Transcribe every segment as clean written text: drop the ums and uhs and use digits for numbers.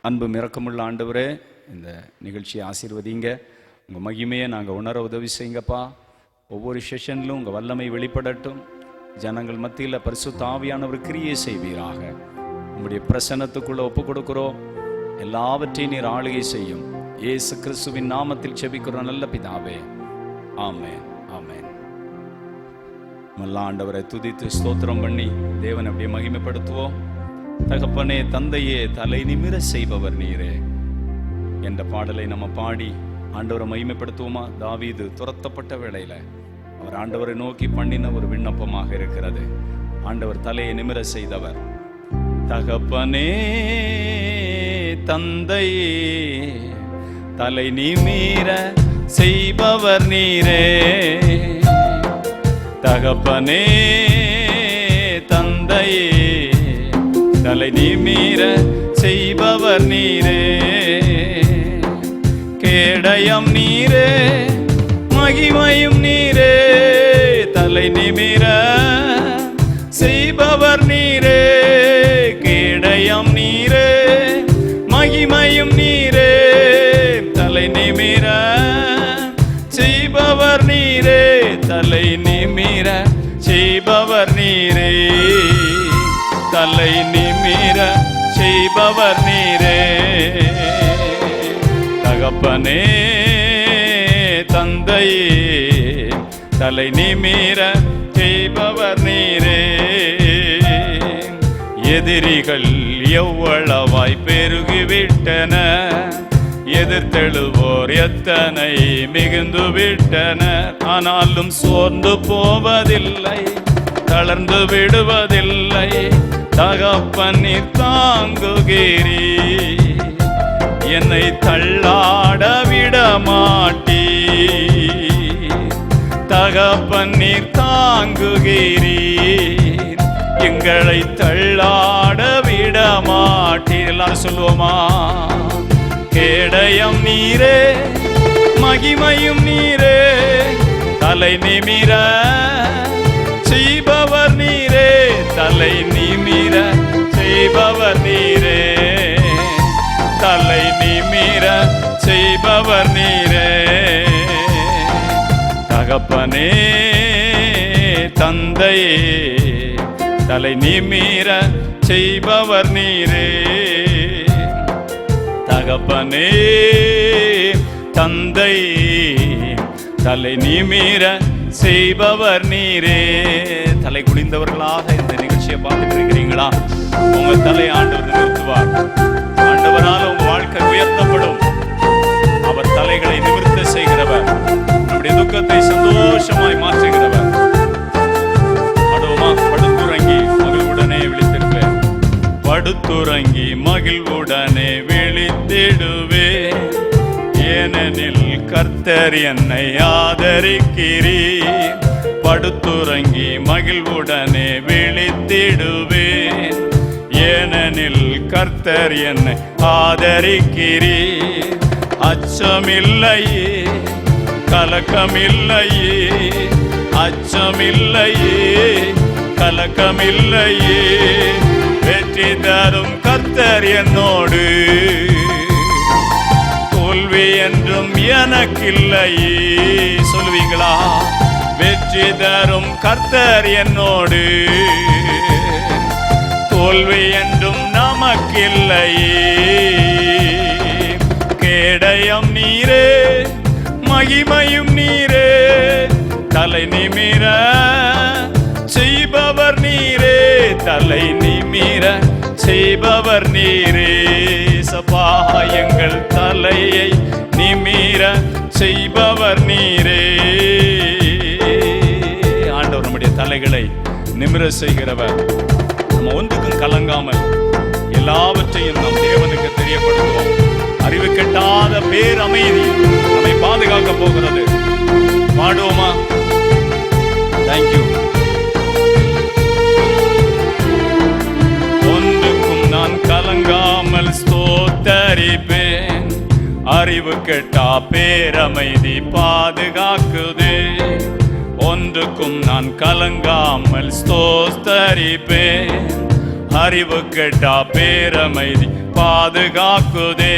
அன்பு இரக்கமுள்ள ஆண்டவரே, இந்த நிகழ்ச்சியை ஆசீர்வதிங்க. உங்கள் மகிமையை நாங்கள் உணர உதவி செய்யுங்கப்பா. ஒவ்வொரு செஷன்லும் உங்கள் வல்லமை வெளிப்படட்டும். ஜனங்கள் மத்தியில் பரிசுத்த ஆவியானவர் கிரியை செய்வீராக. உங்களுடைய பிரசன்னத்துக்குள்ளே ஒப்பு கொடுக்கிறோம். எல்லாவற்றையும் நீர் ஆளுகை செய்யும். இயேசு கிறிஸ்துவின் நாமத்தில் செபிக்கிறோம் நல்ல பிதாவே, ஆமென், ஆமென். நல்ல ஆண்டவரை துதித்து ஸ்தோத்திரம் பண்ணி தேவனை அப்படியே மகிமைப்படுத்துவோம். தகப்பனே, தந்தையே, தலை நிமிர செய்பவர் நீரே என்ற பாடலை நம்ம பாடி ஆண்டவரை மகிமைப்படுத்துவோமா? தாவீது துரத்தப்பட்ட வேளையில அவர் ஆண்டவரை நோக்கி பண்ணின ஒரு விண்ணப்பமாக இருக்கிறது. ஆண்டவர் தலையை நிமிர செய்தவர். தகப்பனே, தந்தையே, தலை நிமிர செய்பவர் நீரே. தகப்பனே, தந்தையே, தலை நிமிர செய்பவர் நீரே. கேடயம் நீரே, மகிமையும் நீரே. தலை நிமிர செய்பவர் நீரே. கேடயம் நீரே, மகிமையும் நீரே. தலை நிமிர செய்பவர் நீரே. தலை நிமிர செய்பவர் நீரே. தலை நிமிர செய்பவர் நீரே. தகப்பனே, தந்தையே, தலை நிமிர செய்பவர் நீரே. எதிரிகள் எவ்வளவாய் பெருகிவிட்டன, எதிர்த்தெழுவோர் எத்தனை மிகுந்து விட்டனர். ஆனாலும் சோர்ந்து போவதில்லை, தளர்ந்து விடுவதில்லை. தகப்பனீர் தாங்குகிறீ, என்னை தள்ளாட விட மாட்டீ. தகப்பனீர் தாங்குகிறீர், எங்களை தள்ளாட விட மாட்டீர். எல்லாரும் சொல்லுவோமா? கேடயம் நீரே, மகிமையும் நீரே. தலை நிமிர செய்பவர் நீரே. தலை நிமிர செய்பவர் நீரே. தலை நிமிர செய்பவர் நீரே. தகப்பனே, தந்தையே, தலை நிமிர செய்பவர் நீரே. தகப்பனே, தந்தையே, தலை நிமிர செய்பவர் நீரே. தலை குனிந்தவர்களாக இந்த நிகழ்ச்சியை பார்த்துட்டு இருக்கிறீங்களா? உங்க தலை ஆண்டவர் நிறுத்துவார். ஆண்டவரால் உங்க வாழ்க்கை உயர்த்தப்படும். அவர் தலைகளை நிமிர்த்த செய்கிறவர், நம்முடைய துக்கத்தை சந்தோஷமாய் மாற்றுகிறவர். படுத்துறங்கி மகிழ்வுடனே விழித்திருப்பேன். படுத்துறங்கி மகிழ்வுடனே விழித்திடுவேன். ஏனெனில் கர்த்தர் என்னை ஆதரிக்கிறீர். படுத்துறங்கி மகிழ்வுடனே விழித்திடுவேன். ஏனெனில் கர்த்தர் என்னை ஆதரிக்கிறீர். அச்சமில்லையே, கலக்கமில்லையே. அச்சமில்லையே, கலக்கமில்லையே. வெற்றி தரும் கர்த்தர் என்னோடு, தோல்வி என்றும் எனக்கில்லையே. சொல்லுவீங்களா? வெற்றி தரும் கர்த்தர் என்னோடு, தோல்வி என்றும் நமக்கில்லையே. கேடயம் நீரே, மகிமையும் நீரே. தலை நிமிர செய்பவர் நீரே. தலை நிமிர செய்பவர் நீரே. சபா, எங்கள் தலையை நிமிர செய்பவர் நீரே. ஆண்டவர் நம்முடைய தலைகளை நிமிர செய்கிறவர். நம்ம ஒன்றுக்கும் கலங்காமல் எல்லாவற்றையும் நாம் தேவனுக்கு தெரியப்படுத்துவோம். அறிவு கெட்டாத பேரமைதி நம்மை பாதுகாக்க போகிறது. பாடுவோமா? தேங்க்யூ. ஒன்றுக்கும் நான் கலங்காமல் ஸ்தோத்தரிப்பேன். அறிவு கெட்டா பேரமைதி பாதுகாக்குதே. ஒன்றுக்கும் நான் கலங்காமல் ஸ்தோத்தரிப்பேன். அறிவு கெட்டா பேரமைதி பாதுகாக்குதே.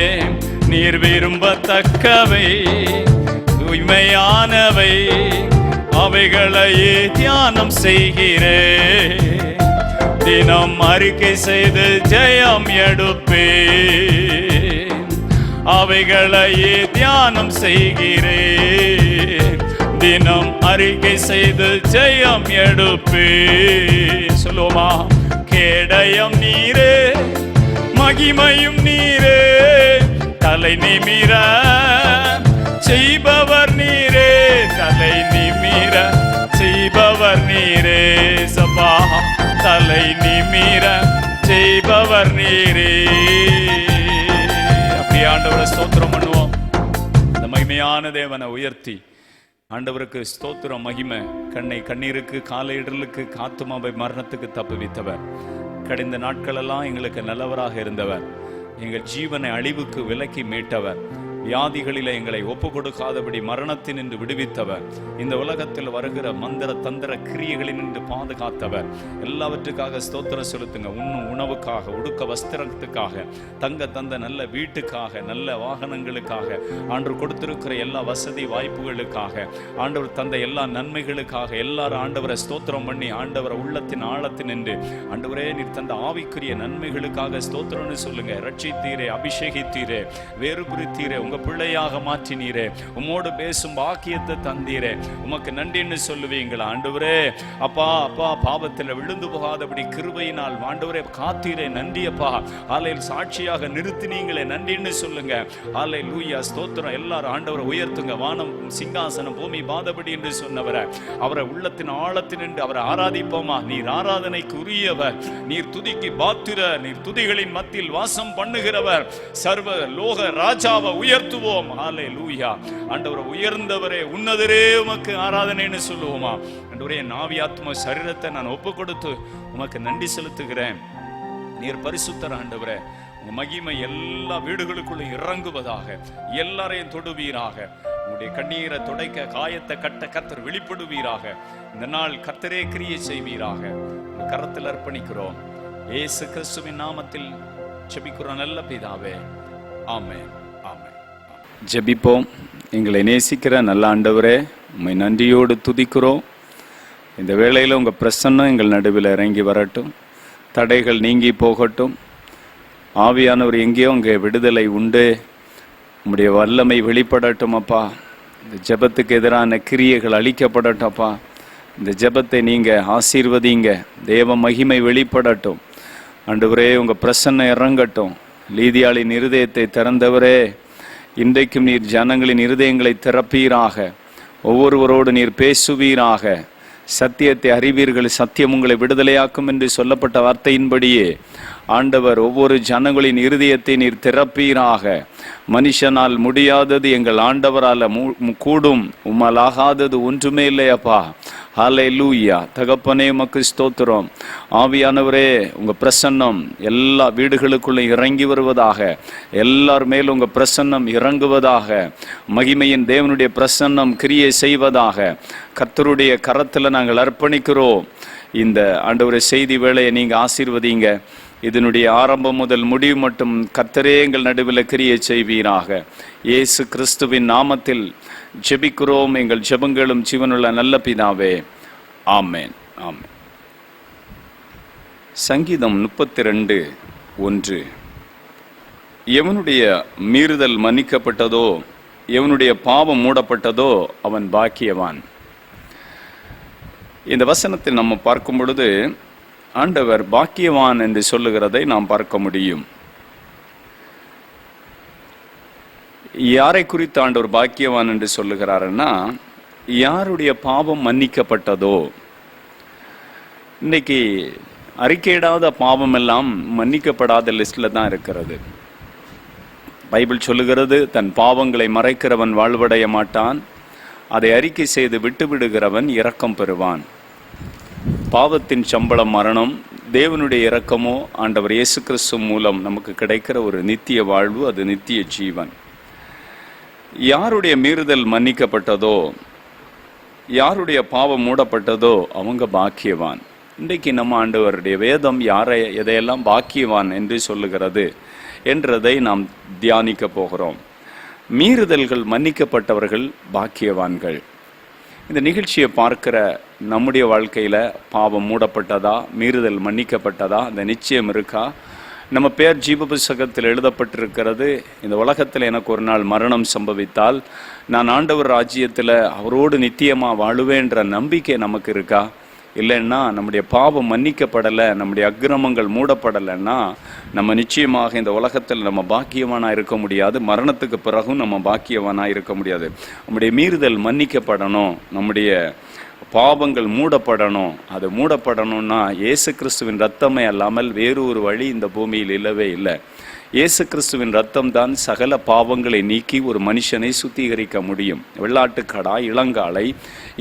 நீர் விரும்பத்தக்கவை தூய்மையானவை அவைகளையே தியானம் செய்கிறே. தினம் அறிக்கை செய்து ஜெயம் எடுப்பே. அவைகளையே தியானம் செய்கிறே. தினம் அறிக்கை செய்து ஜெயம் எடுப்பே. சொல்லுமா, கேடயம் நீரே மகிமையும் நீரே, தலை நிமிர செய்பவர் நீரே, தலை நிமிர செய்பவர் நீரே. சபா, தலை நிமிர செய்பவர் நீரே. அப்படி ஆண்டவரை ஸ்தோத்திரம் பண்ணுவோம். இந்த மகிமையான தேவனை உயர்த்தி ஆண்டவருக்கு ஸ்தோத்திரம். மகிமை. கண்ணை கண்ணீருக்கு காலை இடலுக்கு ஆத்துமாவை மரணத்துக்கு தப்புவித்தவர். கடந்த நாட்களெல்லாம் எங்களுக்கு நல்லவராக இருந்தவர். எங்கள் ஜீவனை அழிவுக்கு விலக்கி மீட்டவர். வியாதிகளில் எங்களை ஒப்பு கொடுக்காதபடி மரணத்தினின்று விடுவித்தவர். இந்த உலகத்தில் வருகிற மந்திர தந்திர கிரியைகளினின்று பாதுகாத்தவர். எல்லாவற்றுக்காக ஸ்தோத்திரம் செலுத்துங்க. உண்ணும் உணவுக்காக, உடுக்க வஸ்திரத்துக்காக, தங்க தந்த நல்ல வீட்டுக்காக, நல்ல வாகனங்களுக்காக, ஆண்டவர் கொடுத்திருக்கிற எல்லா வசதி வாய்ப்புகளுக்காக, ஆண்டவர் தந்த எல்லா நன்மைகளுக்காக எல்லாரும் ஆண்டவரை ஸ்தோத்திரம் பண்ணி ஆண்டவரை உள்ளத்தின் ஆழத்தினின்று ஆண்டவரே நீர் தந்த ஆவிக்குரிய நன்மைகளுக்காக ஸ்தோத்திரம்னு சொல்லுங்க. ரட்சித்தீரே, அபிஷேகித்தீரே, வேறு குறித்தீரே, உங்க பிள்ளையாக மாற்றினீரே, உம்மோடு பேசும் பாக்கியத்தை தந்தீரே, உமக்கு நன்றின்னு சொல்லுவீங்களா? ஆண்டவரே அப்பா அப்பா, பாவத்தில் விழுந்து போகாதபடி கிருபையினால் ஆண்டவரே காத்தீரே, நன்றி அப்பா. ஆலையில் சாட்சியாக நிறுத்தினீங்களே, நன்றின்னு சொல்லுங்க. ஆலை லூயா ஸ்தோத்திரம். எல்லாரும் ஆண்டவரை உயர்த்துங்க. வானம் சிங்காசனம் பூமி பாதபடி என்று சொன்னவரை, அவரை உள்ளத்தின் ஆழத்தினின்று அவரை ஆராதிப்போமா? நீர் ஆராதனைக்கு உரியவர், நீர் துதிக்கு பாத்திர, நீர் துதிகளின் மத்தியில் வாசம் பண்ணுகிறவர், சர்வ லோக ராஜாவை உயர்த்துவோம். ஹல்லேலூயா. ஆண்டவரே உயர்ந்தவரே, உன்னதரே உமக்கு ஆராதனைன்னு சொல்லுவோமா? ஆண்டவரே நாவி ஆத்ம சரீரத்தை நான் ஒப்பு கொடுத்து உமக்கு நன்றி செலுத்துகிறேன். நீர் பரிசுத்தர் ஆண்டவரே. உங்க மகிமை எல்லா வீடுகளுக்குள்ள இறங்குவதாக, எல்லாரையும் தொடுவீராக. உங்களுடைய கண்ணீரை துடைக்க, காயத்தை கட்ட கர்த்தர் வெளிப்படுவீராக. இந்த நாள் கர்த்தரே கிரியை செய்வீராக. உங்க கரத்தில் அர்ப்பணிக்கிறோம். இயேசு கிறிஸ்துவின் நாமத்தில் ஜெபிக்கிறோம் நல்ல பிதாவே. ஆமென். ஆமென். ஜெபிப்போம். எங்களை நேசிக்கிற நல்ல ஆண்டவரே, உம்மை நன்றியோடு துதிக்கிறோம். இந்த வேளையில் உங்கள் பிரசன்னம் எங்கள் நடுவில் இறங்கி வரட்டும். தடைகள் நீங்கி போகட்டும். ஆவியானவர் எங்கேயோ அங்கே விடுதலை உண்டு. உம்முடைய வல்லமை வெளிப்படட்டும் அப்பா. இந்த ஜெபத்துக்கு எதிரான கிரியைகள் அழிக்கப்படட்டும் அப்பா. இந்த ஜெபத்தை நீங்கள் ஆசீர்வதிங்க. தேவ மகிமை வெளிப்படட்டும் ஆண்டவரே. உங்கள் பிரசன்னம் இறங்கட்டும். லீதியாளின் இருதயத்தை திறந்தவரே, இன்றைக்கும் நீர் ஜனங்களின் இருதயங்களை திறப்பீராக. ஒவ்வொருவரோடு நீர் பேசுவீராக. சத்தியத்தை அறிவீர்கள், சத்தியம் உங்களை விடுதலையாக்கும் என்று சொல்லப்பட்ட வார்த்தையின்படியே ஆண்டவர் ஒவ்வொரு ஜனங்களின் இருதயத்தை நீர் திறப்பீராக. மனுஷனால் முடியாதது எங்கள் ஆண்டவரால் கூடும், உம்மால் ஆகாதது ஒன்றுமே இல்லையப்பா. ஹல்லேலூயா. தகப்பனே உமக்கு ஸ்தோத்திரம். ஆவியானவரே உங்க பிரசன்னம் எல்லா வீடுகளுக்குள்ள இறங்கி வருவதாக. எல்லார் மேலும் உங்க பிரசன்னம் இறங்குவதாக. மகிமையின் தேவனுடைய பிரசன்னம் கிரியை செய்வதாக. கர்த்தருடைய கரத்தில் நாங்கள் அர்ப்பணிக்கிறோம். இந்த ஆண்டவரே செய்தி வேளையை நீங்க ஆசீர்வதிங்க. இதனுடைய ஆரம்பம் முதல் முடிவு மட்டும் கர்த்தரே எங்கள் நடுவில் கிரியை செய்வீராக. இயேசு கிறிஸ்துவின் நாமத்தில் ஜெபிக்கிறோம். எங்கள் ஜெபங்களும் ஜீவனுள்ள நல்ல பிதாவே. ஆமென். ஆமென். சங்கீதம் 32:1. எவனுடைய மீறுதல் மன்னிக்கப்பட்டதோ, எவனுடைய பாவம் மூடப்பட்டதோ அவன் பாக்கியவான். இந்த வசனத்தில் நம்ம பார்க்கும் பொழுது ஆண்டவர் பாக்கியவான் என்று சொல்லுகிறதை நாம் பார்க்க முடியும். யாரை குறித்து ஆண்டவர் பாக்கியவான் என்று சொல்லுகிறாருன்னா, யாருடைய பாவம் மன்னிக்கப்பட்டதோ. இன்னைக்கு அறிக்கையிடாத பாவம் எல்லாம் மன்னிக்கப்படாத லிஸ்ட்ல தான் இருக்கிறது. பைபிள் சொல்லுகிறது, தன் பாவங்களை மறைக்கிறவன் வாழ்வடைய மாட்டான், அதை அறிக்கை செய்து விட்டுவிடுகிறவன் இரக்கம் பெறுவான். பாவத்தின் சம்பளம் மரணம், தேவனுடைய இரக்கமோ ஆண்டவர் இயேசு கிறிஸ்து மூலம் நமக்கு கிடைக்கிற ஒரு நித்திய வாழ்வு, அது நித்திய ஜீவன். யாருடைய மீறுதல் மன்னிக்கப்பட்டதோ, யாருடைய பாவம் மூடப்பட்டதோ அவங்க பாக்கியவான். இன்றைக்கு நம்ம ஆண்டவருடைய வேதம் யாரை எதையெல்லாம் பாக்கியவான் என்று சொல்லுகிறது என்றதை நாம் தியானிக்க போகிறோம். மீறுதல்கள் மன்னிக்கப்பட்டவர்கள் பாக்கியவான்கள். இந்த நிகழ்ச்சியை பார்க்கிற நம்முடைய வாழ்க்கையில் பாவம் மூடப்பட்டதா, மீறுதல் மன்னிக்கப்பட்டதா, அந்த நிச்சயம் இருக்கா? நம்ம பேர் ஜீவ புஸ்தகத்தில் எழுதப்பட்டிருக்கிறது. இந்த உலகத்தில் எனக்கு ஒரு நாள் மரணம் சம்பவித்தால் நான் ஆண்டவர் ராஜ்யத்தில் அவரோடு நித்தியமாக வாழுவேன்ற நம்பிக்கை நமக்கு இருக்கா? இல்லைன்னா நம்முடைய பாவம் மன்னிக்கப்படலை, நம்முடைய அக்கிரமங்கள் மூடப்படலைன்னா நம்ம நிச்சயமாக இந்த உலகத்தில் நம்ம பாக்கியவானாக இருக்க முடியாது. மரணத்துக்கு பிறகும் நம்ம பாக்கியவானாக இருக்க முடியாது. நம்முடைய மீறுதல் மன்னிக்கப்படணும், நம்முடைய பாவங்கள் மூடப்படணும். அது மூடப்படணும்னா இயேசு கிறிஸ்துவின் ரத்தமே அல்லாமல் வேறு ஒரு வழி இந்த பூமியில் இல்லவே இல்லை. இயேசு கிறிஸ்துவின் ரத்தம் தான் சகல பாவங்களை நீக்கி ஒரு மனுஷனை சுத்திகரிக்க முடியும். வெள்ளாட்டுக்கடா, இளங்காளை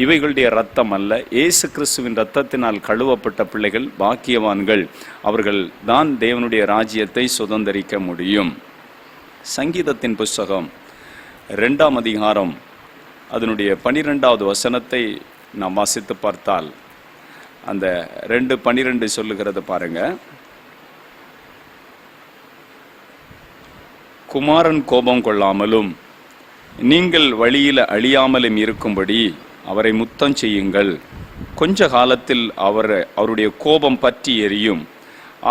இவைகளுடைய ரத்தம் அல்ல, இயேசு கிறிஸ்துவின் ரத்தத்தினால் கழுவப்பட்ட பிள்ளைகள் பாக்கியவான்கள். அவர்கள் தான் தேவனுடைய ராஜ்யத்தை சுதந்தரிக்க முடியும். சங்கீதத்தின் புஸ்தகம் 2ஆம் அதிகாரம் அதனுடைய 12வது வசனத்தை நாம் வாசித்து பார்த்தால் அந்த 2:12 சொல்லுகிறது பாருங்க. குமாரன் கோபம் கொள்ளாமலும் நீங்கள் வழியில் அழியாமலும் இருக்கும்படி அவரை முத்தம் செய்யுங்கள். கொஞ்ச காலத்தில் அவருடைய கோபம் பற்றி எரியும்.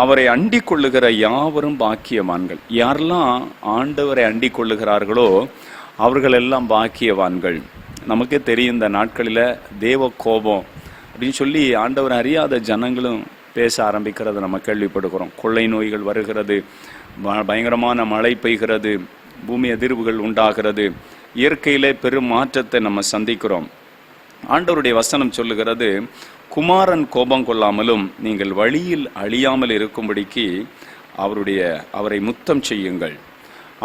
அவரை அண்டிக் கொள்ளுகிற யாவரும் பாக்கியவான்கள். யாரெல்லாம் ஆண்டவரை அண்டிக் கொள்ளுகிறார்களோ அவர்களெல்லாம் பாக்கியவான்கள். நமக்கே தெரியும், இந்த நாட்களில் தேவ கோபம் அப்படின்னு சொல்லி ஆண்டவர் அறியாத ஜனங்களும் பேச ஆரம்பிக்கிறத நம்ம கேள்விப்படுகிறோம். கொள்ளை நோய்கள் வருகிறது, பயங்கரமான மழை பெய்கிறது, பூமி அதிர்வுகள் உண்டாகிறது, இயற்கையிலே பெரும் மாற்றத்தை நம்ம சந்திக்கிறோம். ஆண்டவருடைய வசனம் சொல்லுகிறது, குமாரன் கோபம் கொள்ளாமலும் நீங்கள் வழியில் அழியாமல் இருக்கும்படிக்கு அவரை முத்தம் செய்யுங்கள்.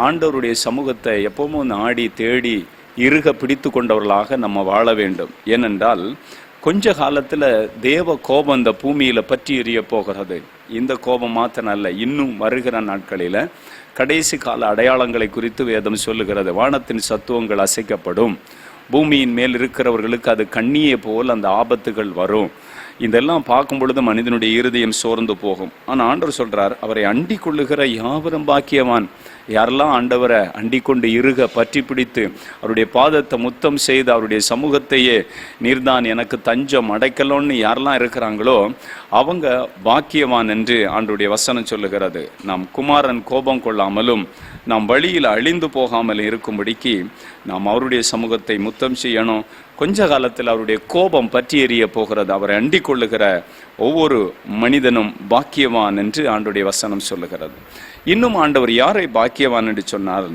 ஆண்டவருடைய சமூகத்தை எப்பவும் நாடி தேடி இறுக பிடித்து கொண்டவர்களாக நம்ம வாழ வேண்டும். ஏனென்றால் கொஞ்ச காலத்தில் தேவ கோபம் இந்த பூமியில் பற்றி எரிய போகிறது. இந்த கோபம் மாத்திரம் அல்ல, இன்னும் வருகிற நாட்களில் கடைசி கால அடையாளங்களை குறித்து வேதம் சொல்லுகிறது. வானத்தின் சத்துவங்கள் அசைக்கப்படும், பூமியின் மேல் இருக்கிறவர்களுக்கு அது கண்ணியை போல் அந்த ஆபத்துகள் வரும். இதெல்லாம் பார்க்கும் பொழுது மனிதனுடைய இருதயம் சோர்ந்து போகும். ஆனால் ஆண்டவர் சொல்றார், அவரை அண்டிக் கொள்ளுகிற யாவரும் பாக்கியவான். யாரெல்லாம் ஆண்டவரை அண்டிக் கொண்டு இறுக பற்றி பிடித்து அவருடைய பாதத்தை முத்தம் செய்து அவருடைய சமூகத்தையே நீர்தான் எனக்கு தஞ்சம் அடைக்கலோன்னு யாரெல்லாம் இருக்கிறாங்களோ அவங்க பாக்கியவான் என்று ஆண்டவருடைய வசனம் சொல்லுகிறது. நாம் குமாரன் கோபம் கொள்ளாமலும் நாம் வழியில் அழிந்து போகாமல் இருக்கும்படிக்கு நாம் அவருடைய சமூகத்தை முத்தம் செய்யணும். கொஞ்ச காலத்தில் அவருடைய கோபம் பற்றி எரிய போகிறது. அவரை அண்டிக் கொள்ளுகிற ஒவ்வொரு மனிதனும் பாக்கியவான் என்று ஆண்டவருடைய வசனம் சொல்லுகிறது. இன்னும் ஆண்டவர் யாரை பாக்கியவான் என்று சொன்னார்?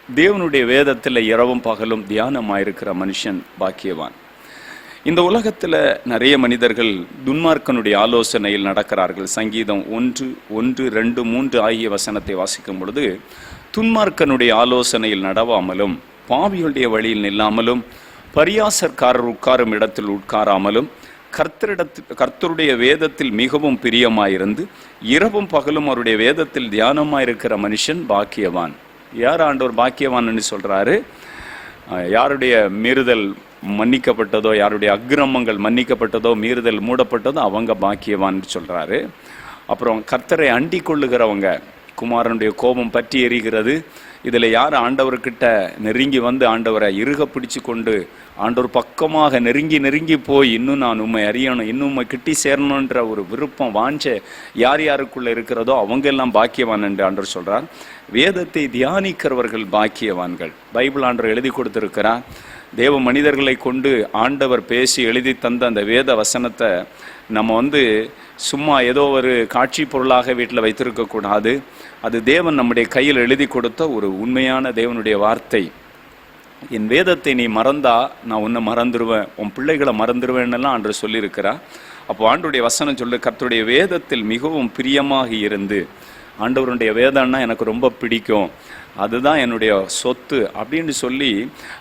தேவனுடைய வேதத்தில் இரவும் பகலும் தியானமாயிருக்கிற மனுஷன் பாக்கியவான். இந்த உலகத்தில் நிறைய மனிதர்கள் துன்மார்க்கனுடைய ஆலோசனையில் நடக்கிறார்கள். சங்கீதம் 1:1, 2, 3 ஆகிய வசனத்தை வாசிக்கும் பொழுது, துன்மார்க்கனுடைய ஆலோசனையில் நடவாமலும் பாவிகளுடைய வழியில் நில்லாமலும் பரியாசக்காரர் உட்காரும் இடத்தில் உட்காராமலும் கர்த்தருடைய வேதத்தில் மிகவும் பிரியமாயிருந்து இரவும் பகலும் அவருடைய வேதத்தில் தியானமாயிருக்கிற மனுஷன் பாக்கியவான். யார் ஆண்டவர் பாக்கியவான்னு சொல்றாரு? யாருடைய மீறுதல் மன்னிக்கப்பட்டதோ, யாருடைய அக்கிரமங்கள் மன்னிக்கப்பட்டதோ, மீறுதல் மூடப்பட்டதோ அவங்க பாக்கியவான் சொல்றாரு. அப்புறம் கர்த்தரை அண்டிக் கொள்ளுகிறவங்க, குமாரனுடைய கோபம் பற்றி எரிகிறது. இதில் யார் ஆண்டவர்கிட்ட நெருங்கி வந்து ஆண்டவரை இறுக பிடிச்சு கொண்டு ஆண்டவர் பக்கமாக நெருங்கி போய் இன்னும் நான் உண்மை அறியணும், இன்னும் உண்மை கிட்டி சேரணுன்ற ஒரு விருப்பம் வாஞ்ச யார் யாருக்குள்ள இருக்கிறதோ அவங்க எல்லாம் பாக்கியவான் என்று ஆண்டவர் சொல்றார். வேதத்தை தியானிக்கிறவர்கள் பாக்கியவான்கள். பைபிள் ஆண்டவர் எழுதி கொடுத்திருக்கிறார். தேவ மனிதர்களை கொண்டு ஆண்டவர் பேசி எழுதி தந்த அந்த வேத வசனத்தை நம்ம சும்மா ஏதோ ஒரு காட்சி பொருளாக வீட்டில் வைத்திருக்க கூடாது. அது தேவன் நம்முடைய கையில் எழுதி கொடுத்த ஒரு உண்மையான தேவனுடைய வார்த்தை. என் வேதத்தை நீ மறந்தா நான் உன்னை மறந்துடுவேன், உன் பிள்ளைகளை மறந்துடுவேன்னெல்லாம் ஆண்டவர் சொல்லியிருக்கிறா. அப்போ ஆண்டவருடைய வசனம் சொல்லு, கர்த்தருடைய வேதத்தில் மிகவும் பிரியமாக இருந்து, ஆண்டவருடைய வேதம்னா எனக்கு ரொம்ப பிடிக்கும், அதுதான் என்னுடைய சொத்து அப்படின்னு சொல்லி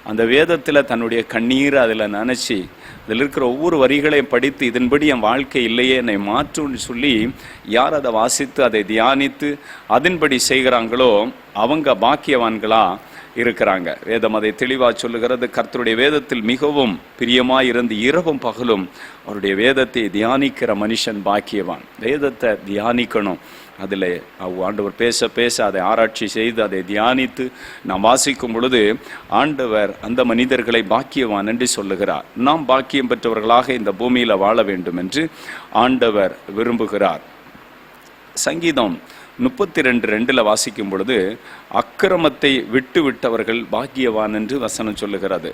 அந்த வேதத்தில் தன்னுடைய கண்ணீரை அதில் நினச்சி அதில் இருக்கிற ஒவ்வொரு வரிகளையும் படித்து இதன்படி என் வாழ்க்கை இல்லையே என்னை மாற்றுன்னு சொல்லி யார் அதை வாசித்து அதை தியானித்து அதன்படி செய்கிறாங்களோ அவங்க பாக்கியவான்களா இருக்கிறாங்க. வேதம் அதை தெளிவாக சொல்லுகிறது. கர்த்தருடைய வேதத்தில் மிகவும் பிரியமாய் இருந்து இரவும் பகலும் அவருடைய வேதத்தை தியானிக்கிற மனுஷன் பாக்கியவான். வேதத்தை தியானிக்கணும். அதில் ஆண்டவர் பேச பேச அதை ஆராய்ச்சி செய்து அதை தியானித்து நாம் வாசிக்கும் பொழுது ஆண்டவர் அந்த மனிதர்களை பாக்கியவான் என்று சொல்லுகிறார். நாம் பாக்கியம் பெற்றவர்களாக இந்த பூமியில் வாழ வேண்டும் என்று ஆண்டவர் விரும்புகிறார். சங்கீதம் 32:2 வாசிக்கும் பொழுது அக்கிரமத்தை விட்டு விட்டவர்கள் பாக்கியவான் என்று வசனம் சொல்லுகிறது.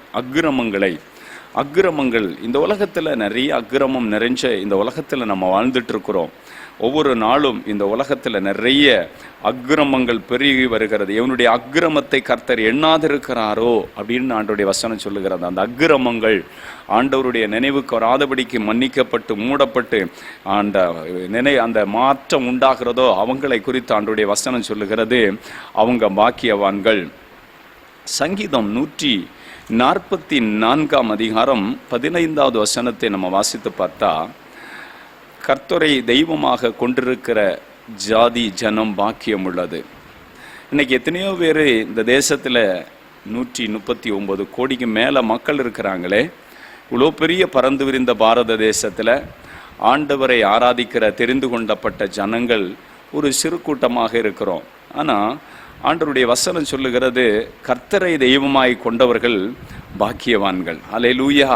அக்கிரமங்கள் இந்த உலகத்தில் நிறைய அக்கிரமம் நிறைஞ்ச இந்த உலகத்தில் நம்ம வாழ்ந்துட்டு இருக்கிறோம். ஒவ்வொரு நாளும் இந்த உலகத்தில் நிறைய அக்கிரமங்கள் பெருகி வருகிறது. இவனுடைய அக்கிரமத்தை கர்த்தர் எண்ணாதிருக்கிறாரோ அப்படின்னு ஆண்டவருடைய வசனம் சொல்லுகிறது. அந்த அக்கிரமங்கள் ஆண்டவருடைய நினைவுக்கு வராதபடிக்கு மன்னிக்கப்பட்டு மூடப்பட்டு அந்த மாற்றம் உண்டாகிறதோ அவங்களை குறித்து ஆண்டவருடைய வசனம் சொல்லுகிறது. அவங்க பாக்கியவான்கள். சங்கீதம் 144 அதிகாரம் 15வது வசனத்தை நம்ம வாசித்து பார்த்தா, கர்த்தரை தெய்வமாக கொண்டிருக்கிற ஜாதி ஜனம் பாக்கியம் உள்ளது. இன்னைக்கு எத்தனையோ பேர் இந்த தேசத்தில் 139 கோடிக்கு மேலே மக்கள் இருக்கிறாங்களே. இவ்வளோ பெரிய பறந்து விரிந்த பாரத தேசத்தில் ஆண்டவரை ஆராதிக்கிற தெரிந்து கொண்டப்பட்ட ஜனங்கள் ஒரு சிறு கூட்டமாக இருக்கிறோம். ஆனால் ஆண்டவருடைய வசனம் சொல்லுகிறது, கர்த்தரை தெய்வமாய் கொண்டவர்கள் பாக்கியவான்கள். அல்லேலூயா.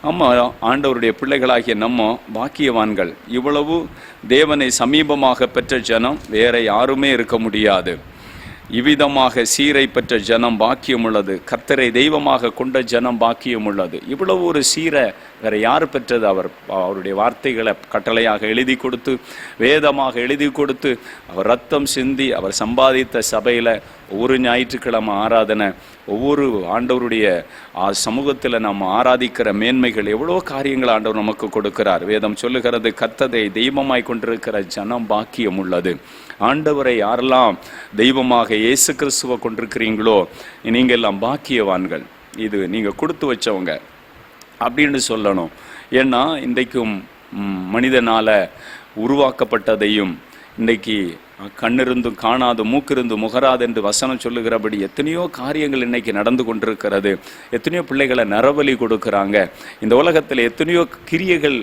நம்ம ஆண்டவருடைய பிள்ளைகளாகிய நம்ம பாக்கியவான்கள். இவ்வளவு தேவனை சமீபமாக பெற்ற ஜனம் வேற யாருமே இருக்க முடியாது. இவ்விதமாக சீரை பெற்ற ஜனம் பாக்கியம் உள்ளது. கர்த்தரை தெய்வமாக கொண்ட ஜனம் பாக்கியம் உள்ளது. இவ்வளவு ஒரு சீரை வேற யார் பெற்றது? அவருடைய வார்த்தைகளை கட்டளையாக எழுதி கொடுத்து, வேதமாக எழுதி கொடுத்து, அவர் ரத்தம் சிந்தி அவர் சம்பாதித்த சபையில் ஒவ்வொரு ஞாயிற்றுக்கிழமை ஆராதனை, ஒவ்வொரு ஆண்டவருடைய சமூகத்தில் நம்ம ஆராதிக்கிற மேன்மைகள், எவ்வளோ காரியங்கள் ஆண்டவர் நமக்கு கொடுக்கிறார். வேதம் சொல்லுகிறது, கர்த்தரை தெய்வமாய் கொண்டிருக்கிற ஜனம் பாக்கியம் உள்ளது. ஆண்டவரை யாரெல்லாம் தெய்வமாக இயேசு கிறிஸ்துவை கொண்டிருக்கிறீங்களோ நீங்கள் எல்லாம் பாக்கியவான்கள். இது நீங்கள் கொடுத்து வச்சவங்க அப்படின்னு சொல்லணும். ஏன்னா இன்றைக்கும் மனிதனால் உருவாக்கப்பட்டதையும் இன்றைக்கி கண்ணிருந்தும் காணாது மூக்கிருந்து முகராது என்று வசனம் சொல்லுகிறபடி எத்தனையோ காரியங்கள் இன்னைக்கு நடந்து கொண்டிருக்கிறது. எத்தனையோ பிள்ளைகளை நரபலி கொடுக்குறாங்க. இந்த உலகத்தில் எத்தனையோ கிரியைகள்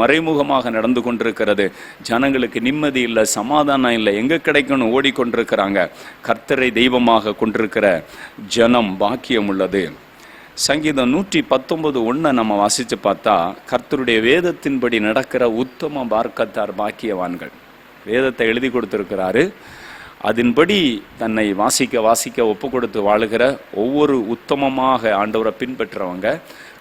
மறைமுகமாக நடந்து கொண்டிருக்கிறது. ஜனங்களுக்கு நிம்மதி இல்லை, சமாதானம் இல்லை, எங்கே கிடைக்கணும் ஓடிக்கொண்டிருக்கிறாங்க. கர்த்தரை தெய்வமாக கொண்டிருக்கிற ஜனம் பாக்கியம் உள்ளது. சங்கீதம் 119:1 நம்ம வாசித்து பார்த்தா, கர்த்தருடைய வேதத்தின்படி நடக்கிற உத்தம பார்க்கத்தார் பாக்கியவான்கள். வேதத்தை எழுதி கொடுத்திருக்கிறாரு. அதன்படி தன்னை வாசிக்க ஒப்பு கொடுத்து வாழுகிற ஒவ்வொரு உத்தமமாக ஆண்டவரை பின்பற்றுறவங்க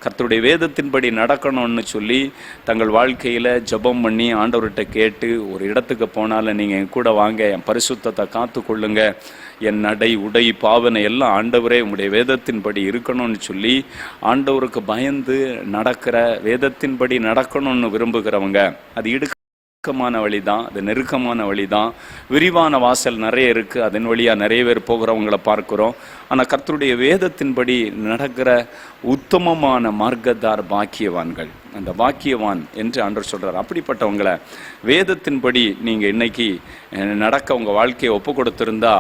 கர்த்தருடைய வேதத்தின்படி நடக்கணும்னு சொல்லி தங்கள் வாழ்க்கையில் ஜெபம் பண்ணி ஆண்டவர்கிட்ட கேட்டு, ஒரு இடத்துக்கு போனாலும் நீங்கள் என் கூட வாங்க, என் பரிசுத்தத்தை காத்து கொள்ளுங்க, என் நடை உடை பாவனை எல்லாம் ஆண்டவரே உங்களுடைய வேதத்தின்படி இருக்கணும்னு சொல்லி ஆண்டவருக்கு பயந்து நடக்கிற, வேதத்தின்படி நடக்கணும்னு விரும்புகிறவங்க. அது நெருக்கமான வழி தான், அது நெருக்கமான வழி தான். விரிவான வாசல் நிறைய இருக்குது, அதன் வழியாக நிறைய பேர் போகிறவங்களை பார்க்குறோம். ஆனால் கர்த்தருடைய வேதத்தின்படி நடக்கிற உத்தமமான மார்க்கத்தார் பாக்கியவான்கள். அந்த பாக்கியவான் என்று ஆண்டவர் சொல்கிறார். அப்படிப்பட்டவங்களை வேதத்தின்படி நீங்கள் இன்னைக்கு நடக்க உங்கள் வாழ்க்கையை ஒப்பு கொடுத்திருந்தா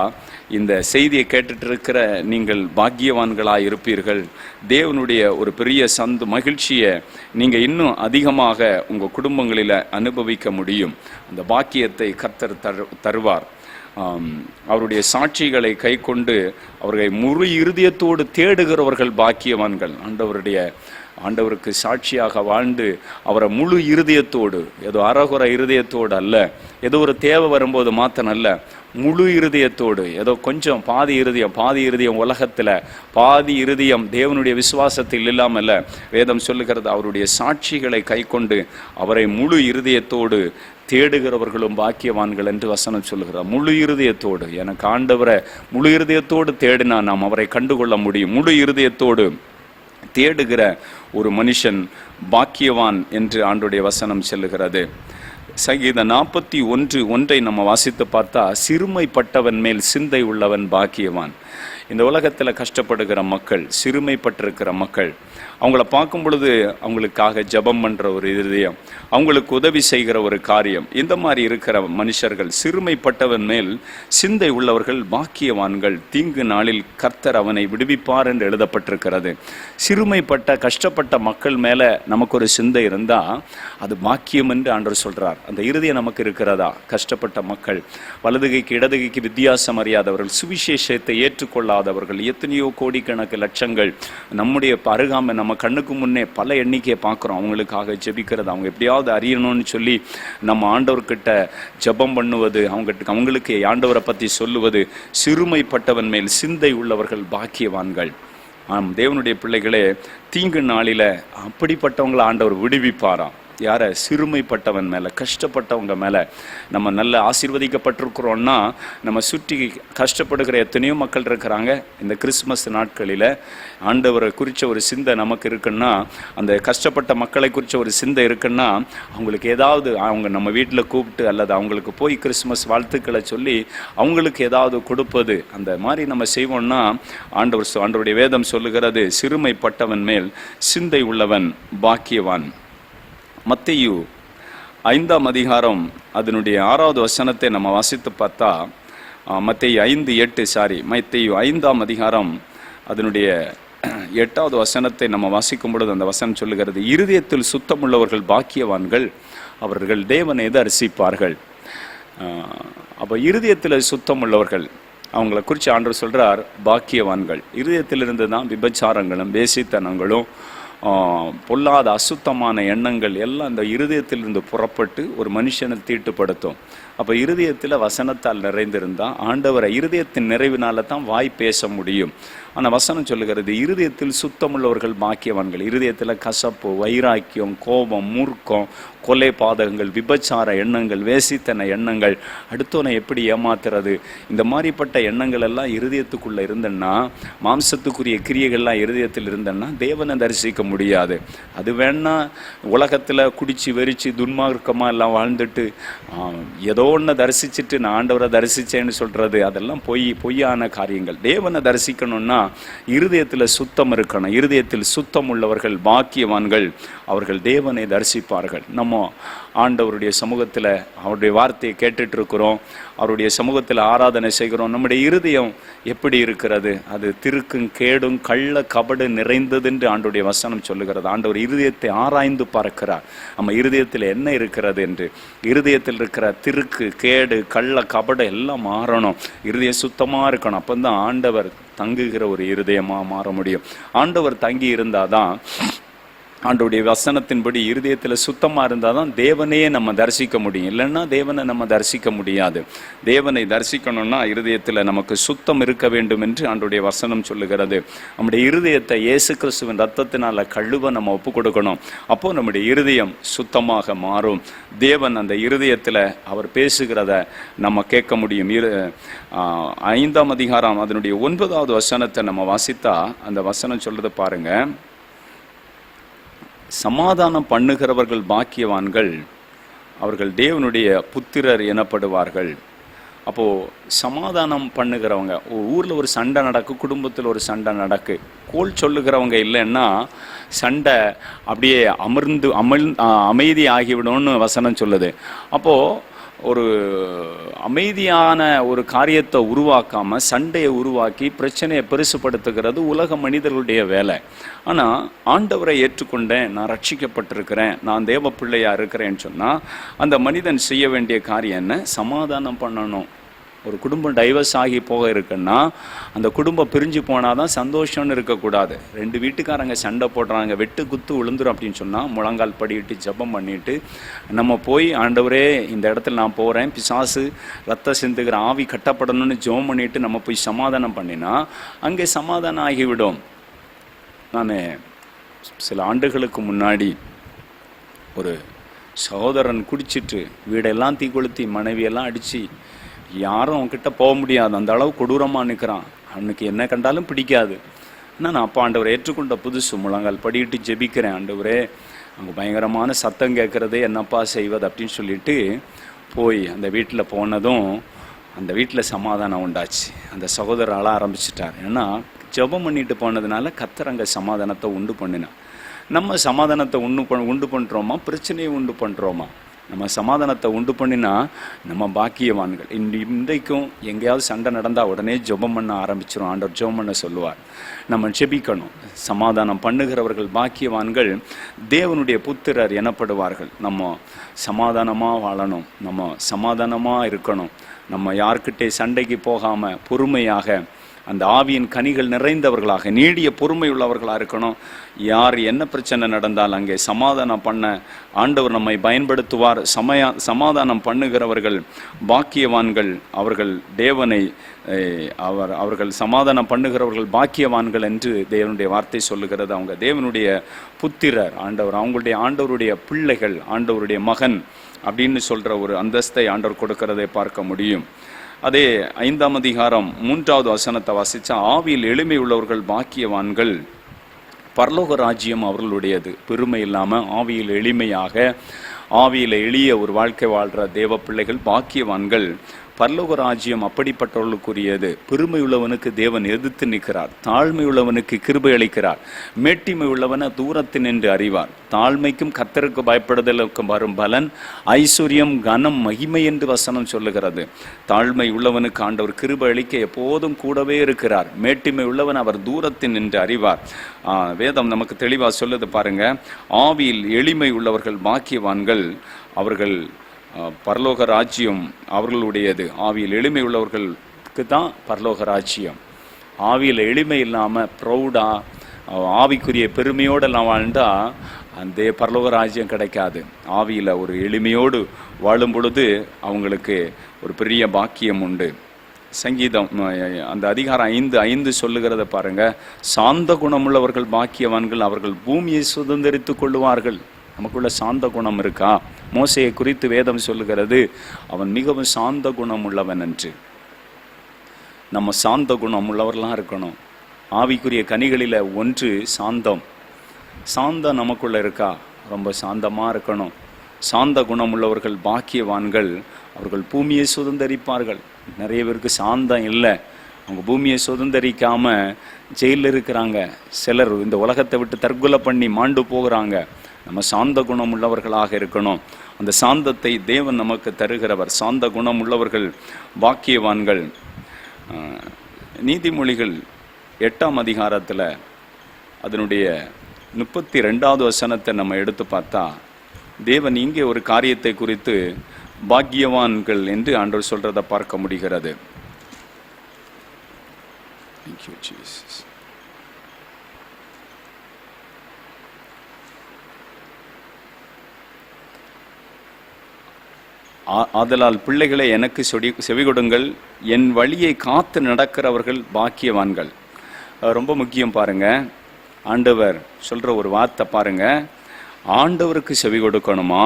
இந்த செய்தியை கேட்டுட்டு இருக்கிற நீங்கள் பாக்கியவான்களாக இருப்பீர்கள். தேவனுடைய ஒரு பெரிய மகிழ்ச்சியை நீங்கள் இன்னும் அதிகமாக உங்கள் குடும்பங்களில் அனுபவிக்க முடியும். அந்த பாக்கியத்தை கர்த்தர் தருவார். அவருடைய சாட்சிகளை கை கொண்டு அவர்களை முழு இருதயத்தோடு தேடுகிறவர்கள் பாக்கியவான்கள். ஆண்டவருக்கு சாட்சியாக வாழ்ந்து அவரை முழு இருதயத்தோடு, ஏதோ அறகுற இருதயத்தோடு அல்ல, ஏதோ ஒரு தேவை வரும்போது மாத்திரம் அல்ல, முழு இருதயத்தோடு, ஏதோ கொஞ்சம் பாதி இருதயம் உலகத்தில், பாதி இருதயம் தேவனுடைய விசுவாசத்தில் இல்லாமல் வேதம் சொல்லுகிறது. அவருடைய சாட்சிகளை கை கொண்டு அவரை முழு இருதயத்தோடு தேடுகிறவர்களும் பாக்கியவான்கள் என்று வசனம் சொல்லுகிறார். முழு இருதயத்தோடு, எனக்கு ஆண்டவரை முழு இருதயத்தோடு தேடினா நாம் அவரை கண்டுகொள்ள முடியும். முழு இருதயத்தோடு தேடுகிற ஒரு மனுஷன் பாக்கியவான் என்று ஆண்டவருடைய வசனம் சொல்லுகிறது. சங்கீதம் 41:1 நம்ம வாசித்து பார்த்தா, சிறுமைப்பட்டவன் மேல் சிந்தை உள்ளவன் பாக்கியவான். இந்த உலகத்தில் கஷ்டப்படுகிற மக்கள், சிறுமைப்பட்டிருக்கிற மக்கள், அவங்கள பார்க்கும் பொழுது அவங்களுக்காக ஜெபம் பண்ணுற ஒரு இருதயம், அவங்களுக்கு உதவி செய்கிற ஒரு காரியம், இந்த மாதிரி இருக்கிற மனுஷர்கள், சிறுமைப்பட்டவன் மேல் சிந்தை உள்ளவர்கள் பாக்கியவான்கள், தீங்கு நாளில் கர்த்தர் அவனை விடுவிப்பார் என்று எழுதப்பட்டிருக்கிறது. சிறுமைப்பட்ட கஷ்டப்பட்ட மக்கள் மேலே நமக்கு ஒரு சிந்தை இருந்தால் அது பாக்கியம் என்று ஆண்டவர் சொல்கிறார். அந்த இருதயம் நமக்கு இருக்கிறதா? கஷ்டப்பட்ட மக்கள், வலதுகைக்கு இடதுகைக்கு வித்தியாசம் அறியாதவர்கள், சுவிசேஷத்தை ஏற்றுக்கொள்ளாதவர்கள், எத்தனையோ கோடிக்கணக்கு லட்சங்கள் நம்முடைய அருகாமை நம்ம கண்ணுக்கு முன்னே பல எண்ணிக்கையை பார்க்குறோம். அவங்களுக்காக ஜெபிக்கிறது, அவங்க எப்படியாவது அறியணும்னு சொல்லி நம்ம ஆண்டவர்கிட்ட ஜெபம் பண்ணுவது, அவங்களுக்கு ஆண்டவரை பற்றி சொல்லுவது. சிறுமைப்பட்டவன் மேல் சிந்தை உள்ளவர்கள் பாக்கியவான்கள். தேவனுடைய பிள்ளைகளே, தீங்கு நாளில் அப்படிப்பட்டவங்களை ஆண்டவர் விடுவிப்பாராம். யாரை? சிறுமைப்பட்டவன் மேலே, கஷ்டப்பட்டவங்க மேலே. நம்ம நல்ல ஆசீர்வதிக்கப்பட்டிருக்கிறோன்னா, நம்ம சுற்றி கஷ்டப்படுகிற எத்தனையோ மக்கள் இருக்கிறாங்க. இந்த கிறிஸ்மஸ் நாட்களில் ஆண்டவரை குறித்த ஒரு சிந்தை நமக்கு இருக்குன்னா, அந்த கஷ்டப்பட்ட மக்களை குறித்த ஒரு சிந்தை இருக்குன்னா, அவங்களுக்கு ஏதாவது அவங்க நம்ம வீட்டில் கூப்பிட்டு அல்லது அவங்களுக்கு போய் கிறிஸ்மஸ் வாழ்த்துக்களை சொல்லி அவங்களுக்கு ஏதாவது கொடுப்பது, அந்த மாதிரி நம்ம செய்வோம்னா ஆண்டவருடைய வேதம் சொல்லுகிறது, சிறுமைப்பட்டவன் மேல் சிந்தை உள்ளவன் பாக்கியவான். மத்தேயு 5ஆம் அதிகாரம் அதனுடைய 6வது வசனத்தை நம்ம வாசித்து பார்த்தா, மத்தேயு 5ஆம் அதிகாரம் அதனுடைய 8வது வசனத்தை நம்ம வாசிக்கும் பொழுது அந்த வசனம் சொல்லுகிறது, இருதயத்தில் சுத்தமுள்ளவர்கள் பாக்கியவான்கள், அவர்கள் தேவனை தரிசிப்பார்கள். அப்போ இருதயத்தில் சுத்தம் உள்ளவர்கள், அவங்களை குறித்து ஆண்டவர் சொல்கிறார் பாக்கியவான்கள். இருதயத்திலிருந்து தான் விபச்சாரங்களும் வேசித்தனங்களும் பொல்லாத அசுத்தமான எண்ணங்கள் எல்லாம் அந்த இருதயத்திலிருந்து புறப்பட்டு ஒரு மனுஷனை தீட்டுப்படுத்தும். அப்போ இருதயத்தில் வசனத்தால் நிறைந்திருந்தால் ஆண்டவரை இருதயத்தின் நிறைவினால தான் வாய் பேச முடியும். ஆனால் வசனம் சொல்லுகிறது, இருதயத்தில் சுத்தமுள்ளவர்கள் பாக்கியவான்கள். இருதயத்தில் கசப்பு, வைராக்கியம், கோபம், மூர்க்கம், கொலை பாதகங்கள், விபச்சார எண்ணங்கள், வேசித்தன எண்ணங்கள், அடுத்தவனை எப்படி ஏமாத்துறது, இந்த மாதிரிப்பட்ட எண்ணங்கள் எல்லாம் இருதயத்துக்குள்ளே இருந்தன்னா, மாம்சத்துக்குரிய கிரியைகள்லாம் இருதயத்தில் இருந்தன்னா தேவனை தரிசிக்க முடியாது. அது வேணா உலகத்தில் குடிச்சு வெறிச்சு துன்மார்க்கமாக எல்லாம் வாழ்ந்துட்டு ஏதோ ஒன்று தரிசிச்சுட்டு நான் ஆண்டவரை தரிசித்தேன்னு சொல்கிறது, அதெல்லாம் பொய்யான காரியங்கள். தேவனை தரிசிக்கணும்னா இருதயத்தில் சுத்தம் இருக்கணும். இருதயத்தில் சுத்தம் உள்ளவர்கள் பாக்கியவான்கள், அவர்கள் தேவனை தரிசிப்பார்கள். நம்ம ஆண்டவருடைய சமூகத்தில் அவருடைய வார்த்தையை கேட்டுட்டு இருக்கிறோம், அவருடைய சமூகத்தில் ஆராதனை செய்கிறோம். நம்முடைய இருதயம் எப்படி இருக்கிறது? அது திருக்கும் கேடும் கள்ள கபடு நிறைந்தது என்று ஆண்டவருடைய வசனம் சொல்லுகிறது. ஆண்டவர் இருதயத்தை ஆராய்ந்து பார்க்கிறார், நம்ம இருதயத்தில் என்ன இருக்கிறது என்று. இருதயத்தில் இருக்கிற திருக்கு, கேடு, கள்ள கபடு எல்லாம் மாறணும். இருதயம் சுத்தமாக இருக்கணும். அப்போ தான் ஆண்டவர் தங்குகிற ஒரு இருதயமாக மாற முடியும். ஆண்டவர் தங்கி இருந்தாதான், ஆண்டவருடைய வசனத்தின்படி இருதயத்தில் சுத்தமாக இருந்தால் தான் தேவனையே நம்ம தரிசிக்க முடியும். இல்லைன்னா தேவனை நம்ம தரிசிக்க முடியாது. தேவனை தரிசிக்கணும்னா இருதயத்தில் நமக்கு சுத்தம் இருக்க வேண்டும் என்று ஆண்டவருடைய வசனம் சொல்லுகிறது. நம்முடைய இருதயத்தை இயேசு கிறிஸ்துவின் ரத்தத்தினால் கழுவ நம்ம ஒப்பு கொடுக்கணும். அப்போது நம்முடைய இருதயம் சுத்தமாக மாறும். தேவன் அந்த இருதயத்தில் அவர் பேசுகிறத நம்ம கேட்க முடியும். 5ஆம் அதிகாரம் அதனுடைய 9வது வசனத்தை நம்ம வாசித்தா அந்த வசனம் சொல்றதை பாருங்க, சமாதானம் பண்ணுகிறவர்கள் பாக்கியவான்கள், அவர்கள் தேவனுடைய புத்திரர் எனப்படுவார்கள். அப்போது சமாதானம் பண்ணுகிறவங்க, ஊரில் ஒரு சண்டை நடக்கு, குடும்பத்தில் ஒரு சண்டை நடக்கு, கோல் சொல்லுகிறவங்க இல்லைன்னா சண்டை அப்படியே அமைதி ஆகிவிடும்னு வசனம் சொல்லுது. அப்போது ஒரு அமைதியான ஒரு காரியத்தை உருவாக்காமல் சண்டையை உருவாக்கி பிரச்சனையை பெருசுப்படுத்துகிறது உலக மனிதர்களுடைய வேலை. ஆனால் ஆண்டவரை ஏற்றுக்கொண்டேன், நான் ரட்சிக்கப்பட்டிருக்கிறேன், நான் தேவ பிள்ளையாக இருக்கிறேன்னு சொன்னால் அந்த மனிதன் செய்ய வேண்டிய காரியம் என்ன? சமாதானம் பண்ணணும். ஒரு குடும்பம் டைவர்ஸ் ஆகி போக இருக்குன்னா அந்த குடும்பம் பிரிஞ்சு போனால் தான் சந்தோஷம்னு இருக்கக்கூடாது. 2 வீட்டுக்காரங்க சண்டை போடுறாங்க, வெட்டு குத்து விழுந்துரும் அப்படின்னு சொன்னால் முழங்கால் படிட்டு ஜெபம் பண்ணிட்டு நம்ம போய் ஆண்டவரே இந்த இடத்துல நான் போகிறேன், பிசாசு ரத்த சிந்துகிற ஆவி கட்டப்படணும்னு ஜெபம் பண்ணிட்டு நம்ம போய் சமாதானம் பண்ணினா அங்கே சமாதானம் ஆகிவிடும். நான் சில ஆண்டுகளுக்கு முன்னாடி ஒரு சகோதரன் குடிச்சிட்டு வீடெல்லாம் தீ கொளுத்தி மனைவியெல்லாம் அடித்து யாரும் அவன்கிட்ட போக முடியாது, அந்த அளவு கொடூரமாக நிற்கிறான். அவனுக்கு என்ன கண்டாலும் பிடிக்காது. ஆனால் நான் அப்போ ஆண்டவரை ஏற்றுக்கொண்ட புதுசு முழங்கால் படிக்கிட்டு ஜெபிக்கிறேன், ஆண்டவரே அங்கே பயங்கரமான சத்தம் கேட்குறதே என்னப்பா செய்வது அப்படின்னு சொல்லிட்டு போய் அந்த வீட்டில் போனதும் அந்த வீட்டில் சமாதானம் உண்டாச்சு. அந்த சகோதரர் அழ ஆரம்பிச்சிட்டார். ஏன்னா ஜெபம் பண்ணிட்டு போனதுனால கர்த்தர் அங்கே சமாதானத்தை உண்டு பண்ணினார். நம்ம சமாதானத்தை உண்டு பண்ணுறோமா, பிரச்சனையை உண்டு பண்ணுறோமா? நம்ம சமாதானத்தை உண்டு பண்ணினா நம்ம பாக்கியவான்கள். இன்றைக்கும் எங்கேயாவது சண்டை நடந்தால் உடனே ஜெபம் பண்ண ஆரம்பிச்சிடும். ஆண்டவர் ஜெபம் பண்ண சொல்லுவார். நம்ம ஜெபிக்கணும். சமாதானம் பண்ணுகிறவர்கள் பாக்கியவான்கள், தேவனுடைய புத்திரர் எனப்படுவார்கள். நம்ம சமாதானமாக வாழணும், நம்ம சமாதானமாக இருக்கணும். நம்ம யார்கிட்டே சண்டைக்கு போகாமல் பொறுமையாக, அந்த ஆவியின் கனிகள் நிறைந்தவர்களாக, நீடிய பொறுமை உள்ளவர்களாக இருக்கணும். யார் என்ன பிரச்சனை நடந்தால் அங்கே சமாதானம் பண்ண ஆண்டவர் நம்மை பயன்படுத்துவார். சமாதானம் பண்ணுகிறவர்கள் பாக்கியவான்கள். அவர்கள் தேவனை அவர்கள் சமாதானம் பண்ணுகிறவர்கள் பாக்கியவான்கள் என்று தேவனுடைய வார்த்தை சொல்லுகிறது. அவங்க தேவனுடைய புத்திரர், ஆண்டவருடைய பிள்ளைகள், ஆண்டவருடைய மகன் அப்படின்னு சொல்கிற ஒரு அந்தஸ்தை ஆண்டவர் கொடுக்கிறதை பார்க்க முடியும். அதே 5ஆம் அதிகாரம் 3வது வசனத்தை வாசித்தா, ஆவியில் எளிமை உள்ளவர்கள் பாக்கியவான்கள், பரலோக ராஜ்யம் அவர்களுடையது. பெருமை இல்லாமல் ஆவியில் எளிமையாக, ஆவியில் எளிய ஒரு வாழ்க்கை வாழ்கிற தேவ பிள்ளைகள் பாக்கியவான்கள். பரலோக ராஜ்யம் அப்படிப்பட்டவர்களுக்குரியது. பெருமை உள்ளவனுக்கு தேவன் எதிர்த்து நிற்கிறார், தாழ்மை உள்ளவனுக்கு கிருபை அளிக்கிறார். மேட்டிமை உள்ளவனை தூரத்தில் நின்று அறிவார். தாழ்மைக்கும் கர்த்தருக்கு பயப்படுதலுக்கும் வரும் பலன் ஐஸ்வர்யம், கனம், மகிமை என்று வசனம் சொல்லுகிறது. தாழ்மை உள்ளவனுக்கு ஆண்டவர் கிருபை அளிக்க எப்போதும் கூடவே இருக்கிறார். மேட்டிமை உள்ளவன் அவர் தூரத்தில் நின்று அறிவார். வேதம் நமக்கு தெளிவாக சொல்லுது பாருங்க. ஆவியில் எளிமை உள்ளவர்கள் பாக்கியவான்கள், அவர்கள் பரலோக ராஜ்யம் அவர்களுடையது. ஆவியில் எளிமை உள்ளவர்களுக்கு தான் பரலோக ராஜ்யம். ஆவியில் எளிமை இல்லாமல் ப்ரௌடாக, ஆவிக்குரிய பெருமையோடெல்லாம் வாழ்ந்தால் அந்த பரலோக ராஜ்யம் கிடைக்காது. ஆவியில் ஒரு எளிமையோடு வாழும் பொழுது அவங்களுக்கு ஒரு பெரிய பாக்கியம் உண்டு. சங்கீதம் அந்த அதிகாரம் 5:5 சொல்லுகிறத பாருங்க. சாந்த குணமுள்ளவர்கள் பாக்கியவான்கள், அவர்கள் பூமியை சுதந்திரித்து கொள்ளுவார்கள். நமக்குள்ள சாந்த குணம் இருக்கா? மோசையை குறித்து வேதம் சொல்லுகிறது, அவன் மிகவும் சாந்த குணம் உள்ளவன் என்று. நம்ம சாந்த குணம் உள்ளவர்களாக இருக்கணும். ஆவிக்குரிய கனிகளில் ஒன்று சாந்தம். சாந்தம் நமக்குள்ள இருக்கா? ரொம்ப சாந்தமாக இருக்கணும். சாந்த குணம் உள்ளவர்கள் பாக்கியவான்கள், அவர்கள் பூமியை சுதந்திரிப்பார்கள். நிறைய பேருக்கு சாந்தம் இல்லை. அவங்க பூமியை சுதந்திரிக்காமல் ஜெயிலில் இருக்கிறாங்க. சிலர் இந்த உலகத்தை விட்டு தற்கொலை பண்ணி மாண்டு போகிறாங்க. நம்ம சாந்த குணம் உள்ளவர்களாக இருக்கணும். அந்த சாந்தத்தை தேவன் நமக்கு தருகிறவர். சாந்த குணம் உள்ளவர்கள் பாக்கியவான்கள். நீதிமொழிகள் 8ஆம் அதிகாரத்தில் அதனுடைய 32வது வசனத்தை நம்ம எடுத்து பார்த்தா, தேவன் இங்கே ஒரு காரியத்தை குறித்து பாக்கியவான்கள் என்று ஆண்டவர் சொல்றதை பார்க்க முடிகிறது. Thank you, Jesus. ஆதலால் பிள்ளைகளை எனக்கு செவிகொடுங்கள், என் வழியை காத்து நடக்கிறவர்கள் பாக்கியவான்கள். ரொம்ப முக்கியம் பாருங்க. ஆண்டவர் சொல்ற ஒரு வார்த்தை பாருங்க. ஆண்டவருக்கு செவி கொடுக்கணுமா?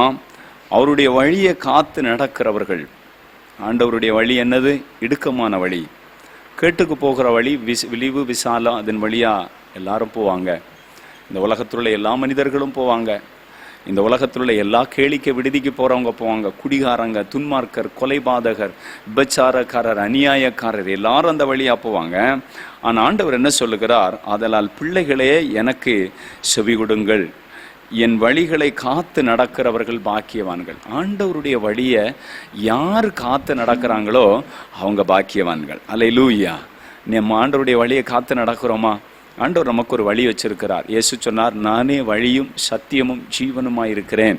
அவருடைய வழியை காத்து நடக்கிறவர்கள். ஆண்டவருடைய வழி என்னது? இடுக்கமான வழி, கேட்டுக்கு போகிற வழி, விழிவு விசாலம். அதன் வழியா எல்லாரும் போவாங்க. இந்த உலகத்தில் உள்ள எல்லா மனிதர்களும் போவாங்க. இந்த உலகத்தில் உள்ள எல்லா கேளிக்கை விடுதிக்கு போகிறவங்க போவாங்க. குடிகாரங்க, துன்மார்க்கர், கொலைபாதகர், விபச்சாரக்காரர், அநியாயக்காரர் எல்லாரும் அந்த வழியாக போவாங்க. ஆனால் ஆண்டவர் என்ன சொல்லுகிறார்? ஆதலால் பிள்ளைகளே எனக்கு செவி கொடுங்கள், என் வழிகளை காத்து நடக்கிறவர்கள் பாக்கியவான்கள். ஆண்டவருடைய வழியை யார் காத்து நடக்கிறாங்களோ அவங்க பாக்கியவான்கள். அல்லேலூயா. நம்ம ஆண்டவருடைய வழியை காத்து நடக்கிறோமா? ஆண்டவர் நமக்கு ஒரு வழி வச்சிருக்கிறார். இயேசு சொன்னார், நானே வழியும் சத்தியமும் ஜீவனுமாய் இருக்கிறேன்.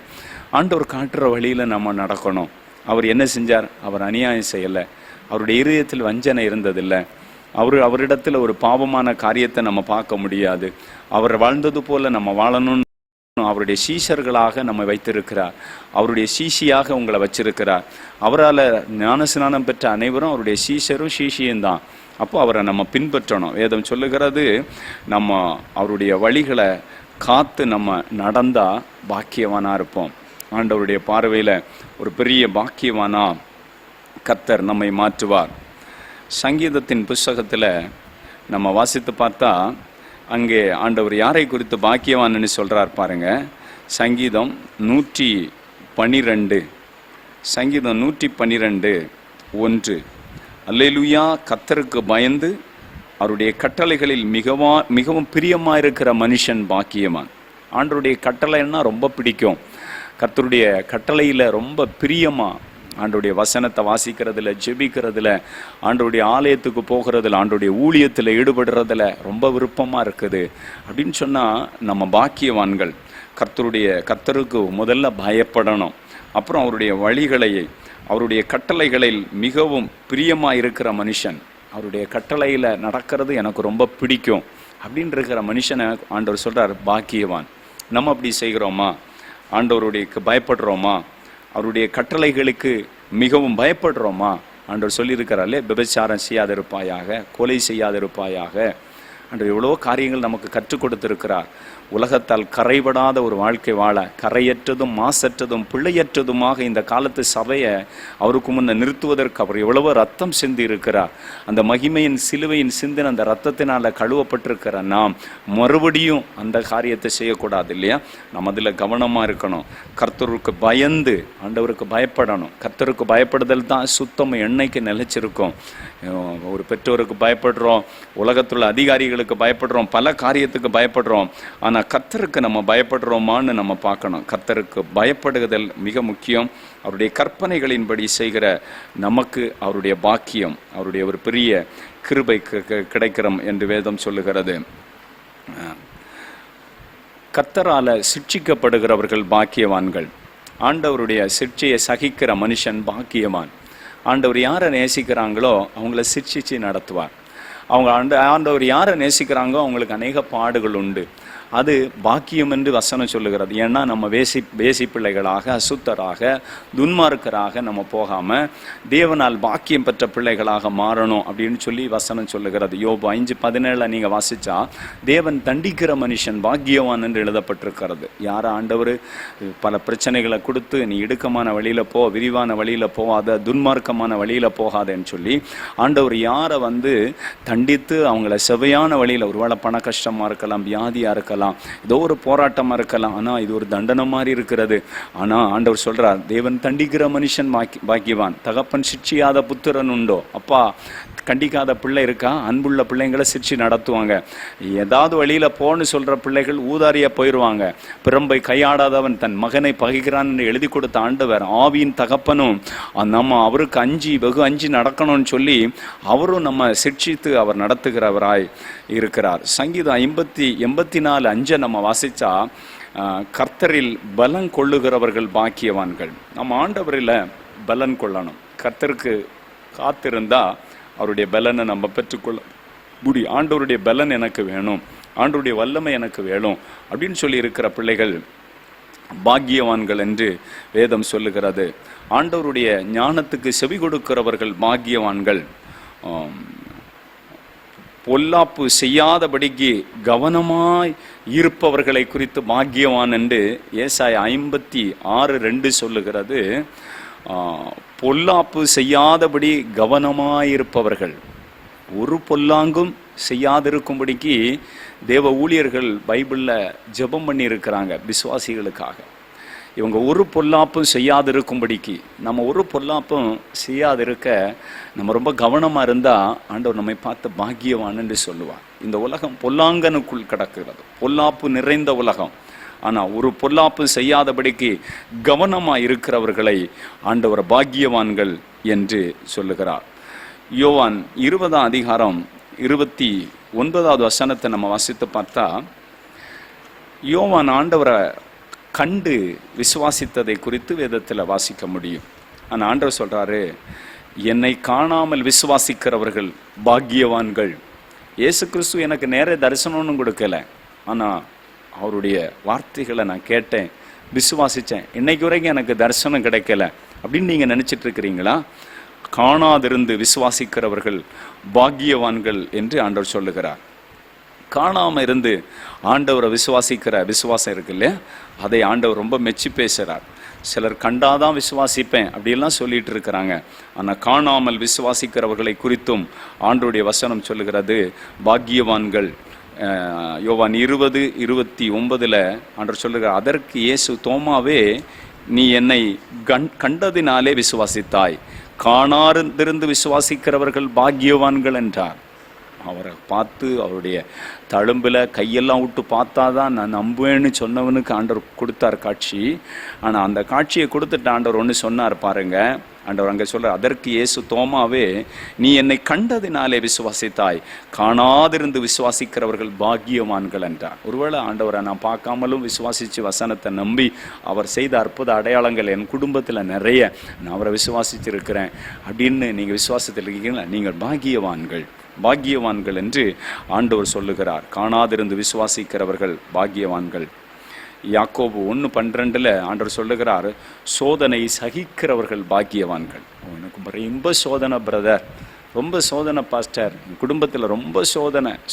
ஆண்டவர் காட்டுற வழியில் நம்ம நடக்கணும். அவர் என்ன செஞ்சார்? அவர் அநியாயம் செய்யலை. அவருடைய இருதயத்தில் வஞ்சனை இருந்ததில்லை. அவரிடத்தில் ஒரு பாவமான காரியத்தை நம்ம பார்க்க முடியாது. அவர் வாழ்ந்தது போல நம்ம வாழணும்னு அவருடைய சீஷர்களாக நம்ம வைத்திருக்கிறார். அவருடைய சீஷியாக உங்களை வச்சிருக்கிறார். அவரால் ஞானஸ்நானம் பெற்ற அனைவரும் அவருடைய சீஷரும் சீஷியும் தான். அப்போ அவரை நம்ம பின்பற்றணும். வேதம் சொல்லுகிறது, நம்ம அவருடைய வழிகளை காத்து நம்ம நடந்தால் பாக்கியவானாக இருப்போம். ஆண்டவருடைய பார்வையில் ஒரு பெரிய பாக்கியவானா கர்த்தர் நம்மை மாற்றுவார். சங்கீதத்தின் புஸ்தகத்தில் நம்ம வாசித்து பார்த்தா அங்கே ஆண்டவர் யாரை குறித்து பாக்கியவான்னு சொல்கிறார் பாருங்க. சங்கீதம் 112 1. அல்லேலூயா. கர்த்தருக்கு பயந்து அவருடைய கட்டளைகளில் மிகவும் பிரியமாயிருக்கிற மனுஷன் பாக்கியவான். ஆண்டவருடைய கட்டளைன்னா ரொம்ப பிடிக்கும். கர்த்தருடைய கட்டளையில் ரொம்ப பிரியமா ஆண்டவருடைய வசனத்தை வாசிக்கிறதுல, ஜெபிக்கிறதுல, ஆண்டவருடைய ஆலயத்துக்கு போகிறதுல, ஆண்டவருடைய ஊழியத்தில் ஈடுபடுறதுல ரொம்ப விருப்பமாக இருக்குது அப்படின்னு சொன்னால் நம்ம பாக்கியவான்கள். கர்த்தருக்கு முதல்ல பயப்படணும். அப்புறம் அவருடைய வழிகளை, அவருடைய கட்டளைகளில் மிகவும் பிரியமாக இருக்கிற மனுஷன், அவருடைய கட்டளையில் நடக்கிறது எனக்கு ரொம்ப பிடிக்கும் அப்படின்னு இருக்கிற மனுஷனை ஆண்டவர் சொல்கிறார் பாக்கியவான். நம்ம அப்படி செய்கிறோமா? ஆண்டவருடைய பயப்படுறோமா? அவருடைய கட்டளைகளுக்கு மிகவும் பயப்படுறோமா? ஆண்டவர் சொல்லியிருக்கிறார்களே, விபச்சாரம் செய்யாதிருப்பாயாக, கொலை செய்யாதிருப்பாயாக. ஆண்டவர் எவ்வளோ காரியங்கள் நமக்கு கற்றுக் கொடுத்திருக்கிறார். உலகத்தால் கரைபடாத ஒரு வாழ்க்கை வாழ, கரையற்றதும் மாசற்றதும் பிள்ளையற்றதுமாக இந்த காலத்து சபையை அவருக்கு முன்ன நிறுத்துவதற்கு அவர் எவ்வளவோ ரத்தம் சிந்தி இருக்கிறார். அந்த மகிமையின் சிலுவையின் சிந்தின அந்த ரத்தத்தினால் கழுவப்பட்டிருக்கிற நாம் மறுபடியும் அந்த காரியத்தை செய்யக்கூடாது இல்லையா? நம்ம அதில் கவனமாக இருக்கணும். கர்த்தருக்கு பயந்து ஆண்டவருக்கு பயப்படணும். கர்த்தருக்கு பயப்படுதல் தான் சுத்தம் எண்ணெய்க்கு நிலைச்சிருக்கும். ஒரு பெற்றோருக்கு பயப்படுறோம், உலகத்துள்ள அதிகாரிகளுக்கு பயப்படுறோம், பல காரியத்துக்கு பயப்படுறோம். ஆனால் கர்த்தருக்கு நம்ம பயப்படுறோமான்னு நம்ம பார்க்கணும். கர்த்தருக்கு பயப்படுதல் மிக முக்கியம். அவருடைய கற்பனைகளின்படி செய்கிற நமக்கு அவருடைய பாக்கியம், அவருடைய ஒரு பெரிய கிருபை கிடைக்கிறோம் என்று வேதம் சொல்லுகிறது. கர்த்தரால் சிட்சிக்கப்படுகிறவர்கள் பாக்கியவான்கள். ஆண்டவருடைய சிட்சையை சகிக்கிற மனுஷன் பாக்கியவான். ஆண்டவர் யாரை நேசிக்கிறாங்களோ அவங்கள சிட்சிச்சு நடத்துவார். ஆண்டவர் யாரை நேசிக்கிறாங்களோ அவங்களுக்கு அநேக பாடுகள் உண்டு. அது பாக்கியம் என்று வசனம் சொல்லுகிறது. ஏன்னா நம்ம வேசி பிள்ளைகளாக, அசுத்தராக, துன்மார்க்கராக நம்ம போகாமல் தேவனால் பாக்கியம் பெற்ற பிள்ளைகளாக மாறணும் அப்படின்னு சொல்லி வசனம் சொல்லுகிறது. யோபு 5:17 நீங்கள் வாசித்தா, தேவன் தண்டிக்கிற மனுஷன் பாக்கியவான் என்று எழுதப்பட்டிருக்கிறது. யாரை ஆண்டவர் பல பிரச்சனைகளை கொடுத்து நீ இடுக்கமான வழியில் போ, விரிவான வழியில் போகாத, துன்மார்க்கமான வழியில் போகாதன்னு சொல்லி ஆண்டவர் யாரை தண்டித்து அவங்கள செவையான வழியில், ஒருவேளை பண கஷ்டமாக இருக்கலாம், வியாதியாக இருக்கலாம், ஏதோ ஒரு போராட்டமாக இருக்கலாம், ஆனால் இது ஒரு தண்டனை மாதிரி இருக்கிறது. ஆனால் ஆண்டவர் சொல்கிறார், தேவன் தண்டிக்கிற மனுஷன் பாக்கியவான். தகப்பன் சிட்சியாத புத்திரன் உண்டோ? அப்பா கண்டிக்காத பிள்ளை இருக்கா? அன்புள்ள பிள்ளைங்களை சிரிச்சு நடத்துவாங்க. ஏதாவது வழியில் போன்னு சொல்கிற பிள்ளைகள் ஊதாரியாக போயிடுவாங்க. பிரம்பை கையாடாதவன் தன் மகனை பகைக்கிறான் என்று எழுதி கொடுத்த ஆண்டவர் ஆவியின் தகப்பனும் நம்ம அவருக்கு வெகு அஞ்சி நடக்கணும்னு சொல்லி அவரும் நம்ம சிட்சித்து அவர் நடத்துகிறவராய் இருக்கிறார். சங்கீதம் 84:5 நம்ம வாசித்தா, கர்த்தரில் பலன் கொள்ளுகிறவர்கள் பாக்கியவான்கள். நம்ம ஆண்டவரில் பலன் கொள்ளணும். கர்த்தருக்கு காத்திருந்தா அவருடைய பலனை நம்ம பெற்றுக்கொள்ள முடியும். ஆண்டவருடைய பலன் எனக்கு வேணும், ஆண்டவருடைய வல்லமை எனக்கு வேணும் அப்படின்னு சொல்லி இருக்கிற பிள்ளைகள் பாக்கியவான்கள் என்று வேதம் சொல்லுகிறது. ஆண்டவருடைய ஞானத்துக்கு செவி கொடுக்கிறவர்கள் பாக்கியவான்கள். பொல்லாப்பு செய்யாதபடிக்கு கவனமாய் இருப்பவர்களை குறித்து பாக்கியவான் என்று ஏசாயா 56:2 சொல்லுகிறது. பொல்லாப்பு செய்யாதபடி கவனமாயிருப்பவர்கள், ஒரு பொல்லாங்கும் செய்யாதிருக்கும்படிக்கு தேவ ஊழியர்கள் பைபிளில் ஜெபம் பண்ணி இருக்கிறாங்க விசுவாசிகளுக்காக. இவங்க ஒரு பொல்லாப்பும் செய்யாதிருக்கும்படிக்கு, நம்ம ஒரு பொல்லாப்பும் செய்யாதிருக்க நம்ம ரொம்ப கவனமாக இருந்தால் ஆண்டவர் நம்மை பார்த்து பாக்கியவான் என்று சொல்லுவார். இந்த உலகம் பொல்லாங்கனுக்குள் கிடக்கிறது, பொல்லாப்பு நிறைந்த உலகம். ஆனால் ஒரு பொல்லாப்பு செய்யாதபடிக்கு கவனமாக இருக்கிறவர்களை ஆண்டவர் பாக்கியவான்கள் என்று சொல்லுகிறார். யோவான் 20:29 நம்ம வாசித்து பார்த்தா, யோவான் ஆண்டவரை கண்டு விசுவாசித்ததை குறித்து வேதத்தில் வாசிக்க முடியும். ஆனால் ஆண்டவர் சொல்கிறாரு, என்னை காணாமல் விசுவாசிக்கிறவர்கள் பாக்கியவான்கள். இயேசு கிறிஸ்து எனக்கு நேர தரிசனம்னு கொடுக்கல, ஆனால் அவருடைய வார்த்தைகளை நான் கேட்டேன், விசுவாசித்தேன், இன்னைக்கு வரைக்கும் எனக்கு தரிசனம் கிடைக்கல அப்படின்னு நீங்கள் நினச்சிட்டு இருக்கிறீங்களா? காணாதிருந்து விசுவாசிக்கிறவர்கள் பாக்கியவான்கள் என்று ஆண்டவர் சொல்லுகிறார். காணாமல் இருந்து ஆண்டவரை விசுவாசிக்கிற விசுவாசம் இருக்கு இல்லையா, அதை ஆண்டவர் ரொம்ப மெச்சி பேசுகிறார். சிலர் கண்டாதான் விசுவாசிப்பேன் அப்படியெல்லாம் சொல்லிட்டு இருக்கிறாங்க. ஆனால் காணாமல் விசுவாசிக்கிறவர்களை குறித்தும் ஆண்டவருடைய வசனம் சொல்லுகிறது பாக்கியவான்கள். யோவான் 20:29 ஆண்டவர் சொல்லுகிறார், அதற்கு இயேசு, தோமாவே, நீ என்னை கண்டதினாலே விசுவாசித்தாய், காணாதிருந்து விசுவாசிக்கிறவர்கள் பாக்கியவான்கள் என்றார். அவரை பார்த்து அவருடைய தழும்பில் கையெல்லாம் விட்டு பார்த்தாதான் நான் நம்புவேன்னு சொன்னவனுக்கு ஆண்டவர் கொடுத்தார் காட்சி. ஆனால் அந்த காட்சியை கொடுத்துட்டு ஆண்டவர் ஒன்று சொன்னார் பாருங்க. ஆண்டவர் அங்கே சொல்ற, அதற்கு இயேசு, தோமாவே, நீ என்னை கண்டதினாலே விசுவாசித்தாய், காணாதிருந்து விசுவாசிக்கிறவர்கள் பாக்கியவான்கள் என்றார். ஒருவேளை ஆண்டவரை நான் பார்க்காமலும் விசுவாசித்து வசனத்தை நம்பி அவர் செய்த அற்புத அடையாளங்கள் என் குடும்பத்தில் நிறைய, நான் அவரை விசுவாசிச்சிருக்கிறேன் அப்படின்னு நீங்கள் விசுவாசத்தில் இருக்கீங்களா, நீங்கள் பாக்கியவான்கள், பாக்கியவான்கள் என்று ஆண்டவர் சொல்லுகிறார். காணாதிருந்து விசுவாசிக்கிறவர்கள் பாக்கியவான்கள். யாக்கோபு 1:12 ஆண்டவர் சொல்லுகிறார், சோதனை சகிக்கிறவர்கள் பாக்கியவான்கள். எனக்கு ரொம்ப சோதனை பிரதர், ரொம்ப சோதனை பாஸ்டர், குடும்பத்தில் ரொம்ப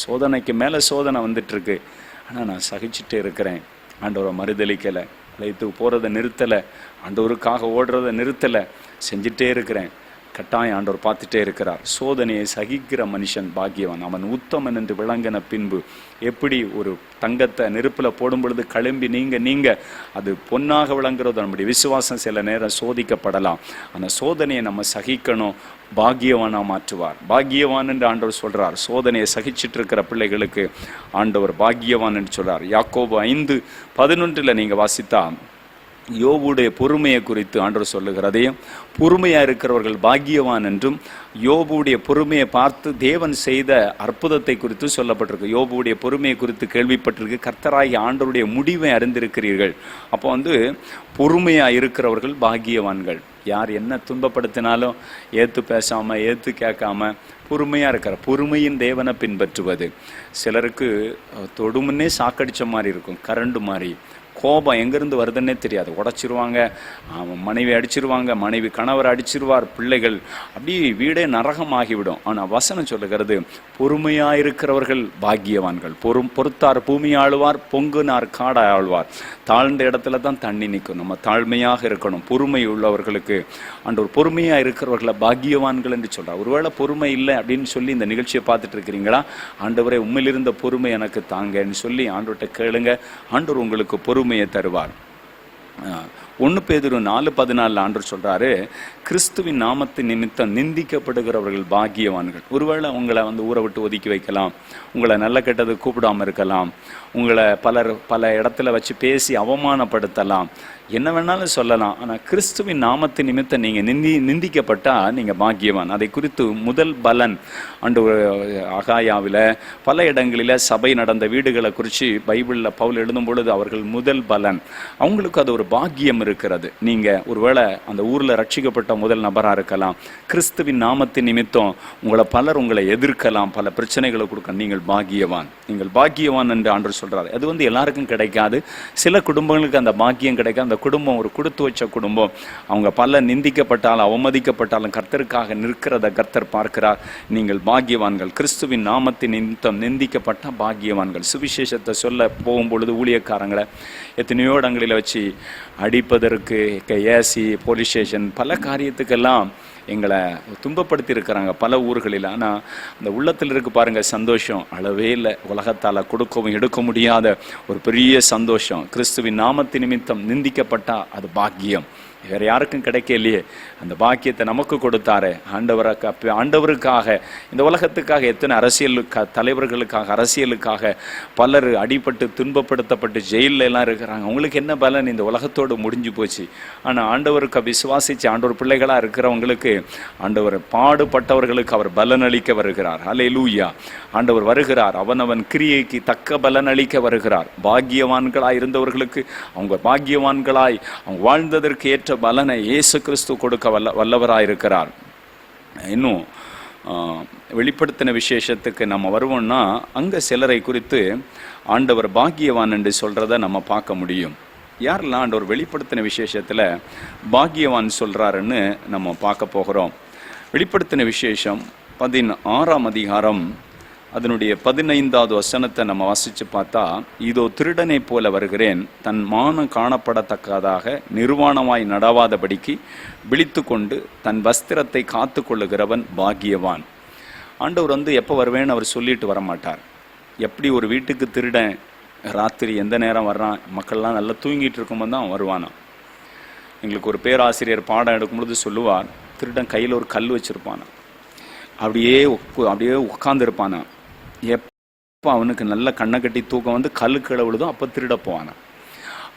சோதனைக்கு மேலே சோதனை வந்துட்டுருக்கு, ஆனால் நான் சகிச்சுட்டே இருக்கிறேன். ஆண்டவரை மறுதளிக்கலை, அழைத்துக்கு போகிறத நிறுத்தலை, ஆண்டவருக்காக ஓடுறதை நிறுத்தலை, செஞ்சிட்டே இருக்கிறேன். கட்டாயம் ஆண்டவர் பார்த்துட்டே இருக்கிறார். சோதனையை சகிக்கிற மனுஷன் பாக்கியவான். அவன் உத்தமன் என்று விளங்கின பின்பு, எப்படி ஒரு தங்கத்தை நெருப்பில் போடும் பொழுது கிளம்பி நீங்க அது பொன்னாக விளங்குறது, நம்முடைய விசுவாசம் சில நேரம் சோதிக்கப்படலாம். அந்த சோதனையை நம்ம சகிக்கணும், பாக்கியவானா மாற்றுவார். பாக்கியவான் என்று ஆண்டவர் சொல்றார். சோதனையை சகிச்சிட்டு இருக்கிற பிள்ளைகளுக்கு ஆண்டவர் பாக்கியவான் என்று சொல்றார். யாக்கோபு 5:11 நீங்க வாசித்தா யோபுடைய பொறுமையை குறித்து ஆண்டவர் சொல்லுகிறதையும், பொறுமையா இருக்கிறவர்கள் பாக்கியவான் என்றும், யோபுடைய பொறுமையை பார்த்து தேவன் செய்த அற்புதத்தை குறித்து சொல்லப்பட்டிருக்கு. யோபுடைய பொறுமையை குறித்து கேள்விப்பட்டிருக்கு. கர்த்தராகிய ஆண்டவருடைய முடிவை அறிந்திருக்கிறீர்கள். அப்போ பொறுமையா இருக்கிறவர்கள் பாக்கியவான்கள். யார் என்ன துன்பப்படுத்தினாலும் ஏத்து பேசாம, ஏத்து கேட்காம பொறுமையா இருக்கிற, பொறுமையின் தேவனை பின்பற்றுவது. சிலருக்கு தொடுமுன்னே சாக்கடிச்ச மாதிரி இருக்கும், கரண்டு மாதிரி. கோபம் எங்கேருந்து வருதுன்னே தெரியாது. உடச்சிருவாங்க, மனைவி அடிச்சிருவாங்க, மனைவி கணவர் அடிச்சிருவார், பிள்ளைகள், அப்படி வீடே நரகமாகிவிடும். ஆனால் வசனம் சொல்லுகிறது, பொறுமையாயிருக்கிறவர்கள் பாக்கியவான்கள். பொறுத்தார் பூமி ஆளுவார், பொங்குனார் காடை ஆழ்வார். தாழ்ந்த இடத்துல தான் தண்ணி நிற்கும். நம்ம தாழ்மையாக இருக்கணும். பொறுமை உள்ளவர்களுக்கு ஆண்டவர் பொறுமையாக இருக்கிறவர்களை பாக்கியவான்கள் என்று சொல்கிறார். ஒருவேளை பொறுமை இல்லை அப்படின்னு சொல்லி இந்த நிகழ்ச்சியை பார்த்துட்டு இருக்கிறீங்களா, ஆண்டவரே உண்மையிலிருந்த பொறுமை எனக்கு தாங்கன்னு சொல்லி ஆண்டவர்கிட்ட கேளுங்க. ஆண்டவர் உங்களுக்கு பொறுமையை தருவார். 1 பேதுரு 4:14 ஆண்டவர் சொல்றாரு, கிறிஸ்துவின் நாமத்தின் நிமித்தம் நிந்திக்கப்படுகிறவர்கள் பாக்கியவான்கள். ஒருவேளை உங்களை ஊரை விட்டு ஒதுக்கி வைக்கலாம், உங்களை நல்ல கெட்டது கூப்பிடாம இருக்கலாம், உங்களை பல இடத்துல வச்சு பேசி அவமானப்படுத்தலாம், என்ன வேணாலும் சொல்லலாம். ஆனால் கிறிஸ்துவின் நாமத்தின் நிமித்தம் நீங்கள் நிந்திக்கப்பட்டா நீங்கள் பாக்கியவான். அதை குறித்து முதல் பலன் அகாயாவில் பல இடங்களில் சபை நடந்த வீடுகளை குறித்து பைபிளில் பவுல் எழுதும் பொழுது அவர்கள் முதல் பலன், அவங்களுக்கு அது ஒரு பாக்கியம் இருக்கிறது. நீங்கள் ஒருவேளை அந்த ஊரில் ரட்சிக்கப்பட்ட முதல் நபராக இருக்கலாம். கிறிஸ்துவின் நாமத்தின் நிமித்தம் பலர் உங்களை எதிர்க்கலாம், பல பிரச்சனைகளை கொடுக்க, நீங்கள் பாக்கியவான், நீங்கள் பாக்கியவான் என்று ஆண்டவர் சொல்றாரு. அது எல்லாருக்கும் கிடைக்காது. சில குடும்பங்களுக்கு அந்த பாக்கியம் கிடைக்காது. அந்த குடும்பம் ஒரு கொடுத்து வச்ச குடும்பம். அவங்க பல நிந்திக்கப்பட்டாலும் அவமதிக்கப்பட்டாலும் கர்த்தருக்காக நிற்கிறத கர்த்தர் பார்க்கிறார். நீங்கள் பாக்கியவான்கள். கிறிஸ்துவின் நாமத்தின் நிமித்தம் நிந்திக்கப்பட்ட பாக்கியவான்கள். சுவிசேஷத்தை சொல்ல போகும்பொழுது ஊழியக்காரங்களை எத்தனையோ இடங்களில் வச்சு அடிப்பதற்கு, ஏசி, போலீஸ் ஸ்டேஷன், பல காரியத்துக்கெல்லாம் எங்களை துன்பப்படுத்தி இருக்கிறாங்க பல ஊர்களில். ஆனால் அந்த உள்ளத்தில் இருக்கு பாருங்க சந்தோஷம், அளவே இல்லை. உலகத்தால் கொடுக்கவும் எடுக்க முடியாத ஒரு பெரிய சந்தோஷம். கிறிஸ்துவின் நாமத்தின் நிமித்தம் நிந்திக்கப்பட்டா அது பாக்கியம். வேறு யாருக்கும் கிடைக்கலையே, அந்த பாக்கியத்தை நமக்கு கொடுத்தாரு. ஆண்டவருக்காக, இந்த உலகத்துக்காக எத்தனை தலைவர்களுக்காக, அரசியலுக்காக பலர் அடிபட்டு துன்பப்படுத்தப்பட்டு ஜெயிலில் எல்லாம் இருக்கிறாங்க. அவங்களுக்கு என்ன பலன்? இந்த உலகத்தோடு முடிஞ்சு போச்சு. ஆனால் ஆண்டவருக்கு விசுவாசித்து ஆண்டவர் பிள்ளைகளாக இருக்கிறவங்களுக்கு ஆண்டவர் பாடுபட்டவர்களுக்கு அவர் பலன் அளிக்க வருகிறார். அல்லேலூயா. ஆண்டவர் வருகிறார், அவனவன் கிரியைக்கு தக்க பலன் அளிக்க வருகிறார். பாக்கியவான்களாய் இருந்தவர்களுக்கு அவங்க பாக்கியவான்களாய் அவங்க வாழ்ந்ததற்கு ஏற்ற பலனை இயேசு கிறிஸ்து கொடுக்க வல்லவராயிருக்கிறார். இன்னும் வெளிப்படுத்தின விசேஷத்துக்கு நம்ம வருவோம்னா அங்கே சிலரை குறித்து ஆண்டவர் பாக்கியவான் என்று சொல்கிறத நம்ம பார்க்க முடியும். யாரெல்லாம் ஆண்டவர் வெளிப்படுத்தின விசேஷத்தில் பாக்கியவான் சொல்கிறாருன்னு நம்ம பார்க்க போகிறோம். வெளிப்படுத்தின விசேஷம் 16ஆம் அதிகாரம் அதனுடைய 15வது வசனத்தை நம்ம வாசித்து பார்த்தா, இதோ திருடனை போல வருகிறேன், தன் மானம் காணப்படத்தக்கதாக நிர்வாணமாய் நடவாதபடிக்கு விழித்து கொண்டு தன் வஸ்திரத்தை காத்து கொள்ளுகிறவன் பாக்கியவான். ஆண்டவர் எப்போ வருவேன்னு அவர் சொல்லிட்டு வரமாட்டார். எப்படி ஒரு வீட்டுக்கு திருடன் ராத்திரி எந்த நேரம் வர்றான், மக்கள்லாம் நல்லா தூங்கிட்டு இருக்கும்போது தான் வருவானா. எங்களுக்கு ஒரு பேராசிரியர் பாடம் எடுக்கும் பொழுது சொல்லுவார், திருடன் கையில் ஒரு கல் வச்சுருப்பானா, அப்படியே உட்காந்துருப்பானா. எப்போ அவனுக்கு நல்ல கண்ணை கட்டி தூக்கம் வந்து கல்லு கீழே விழுதோ அப்போ திருட போவானா.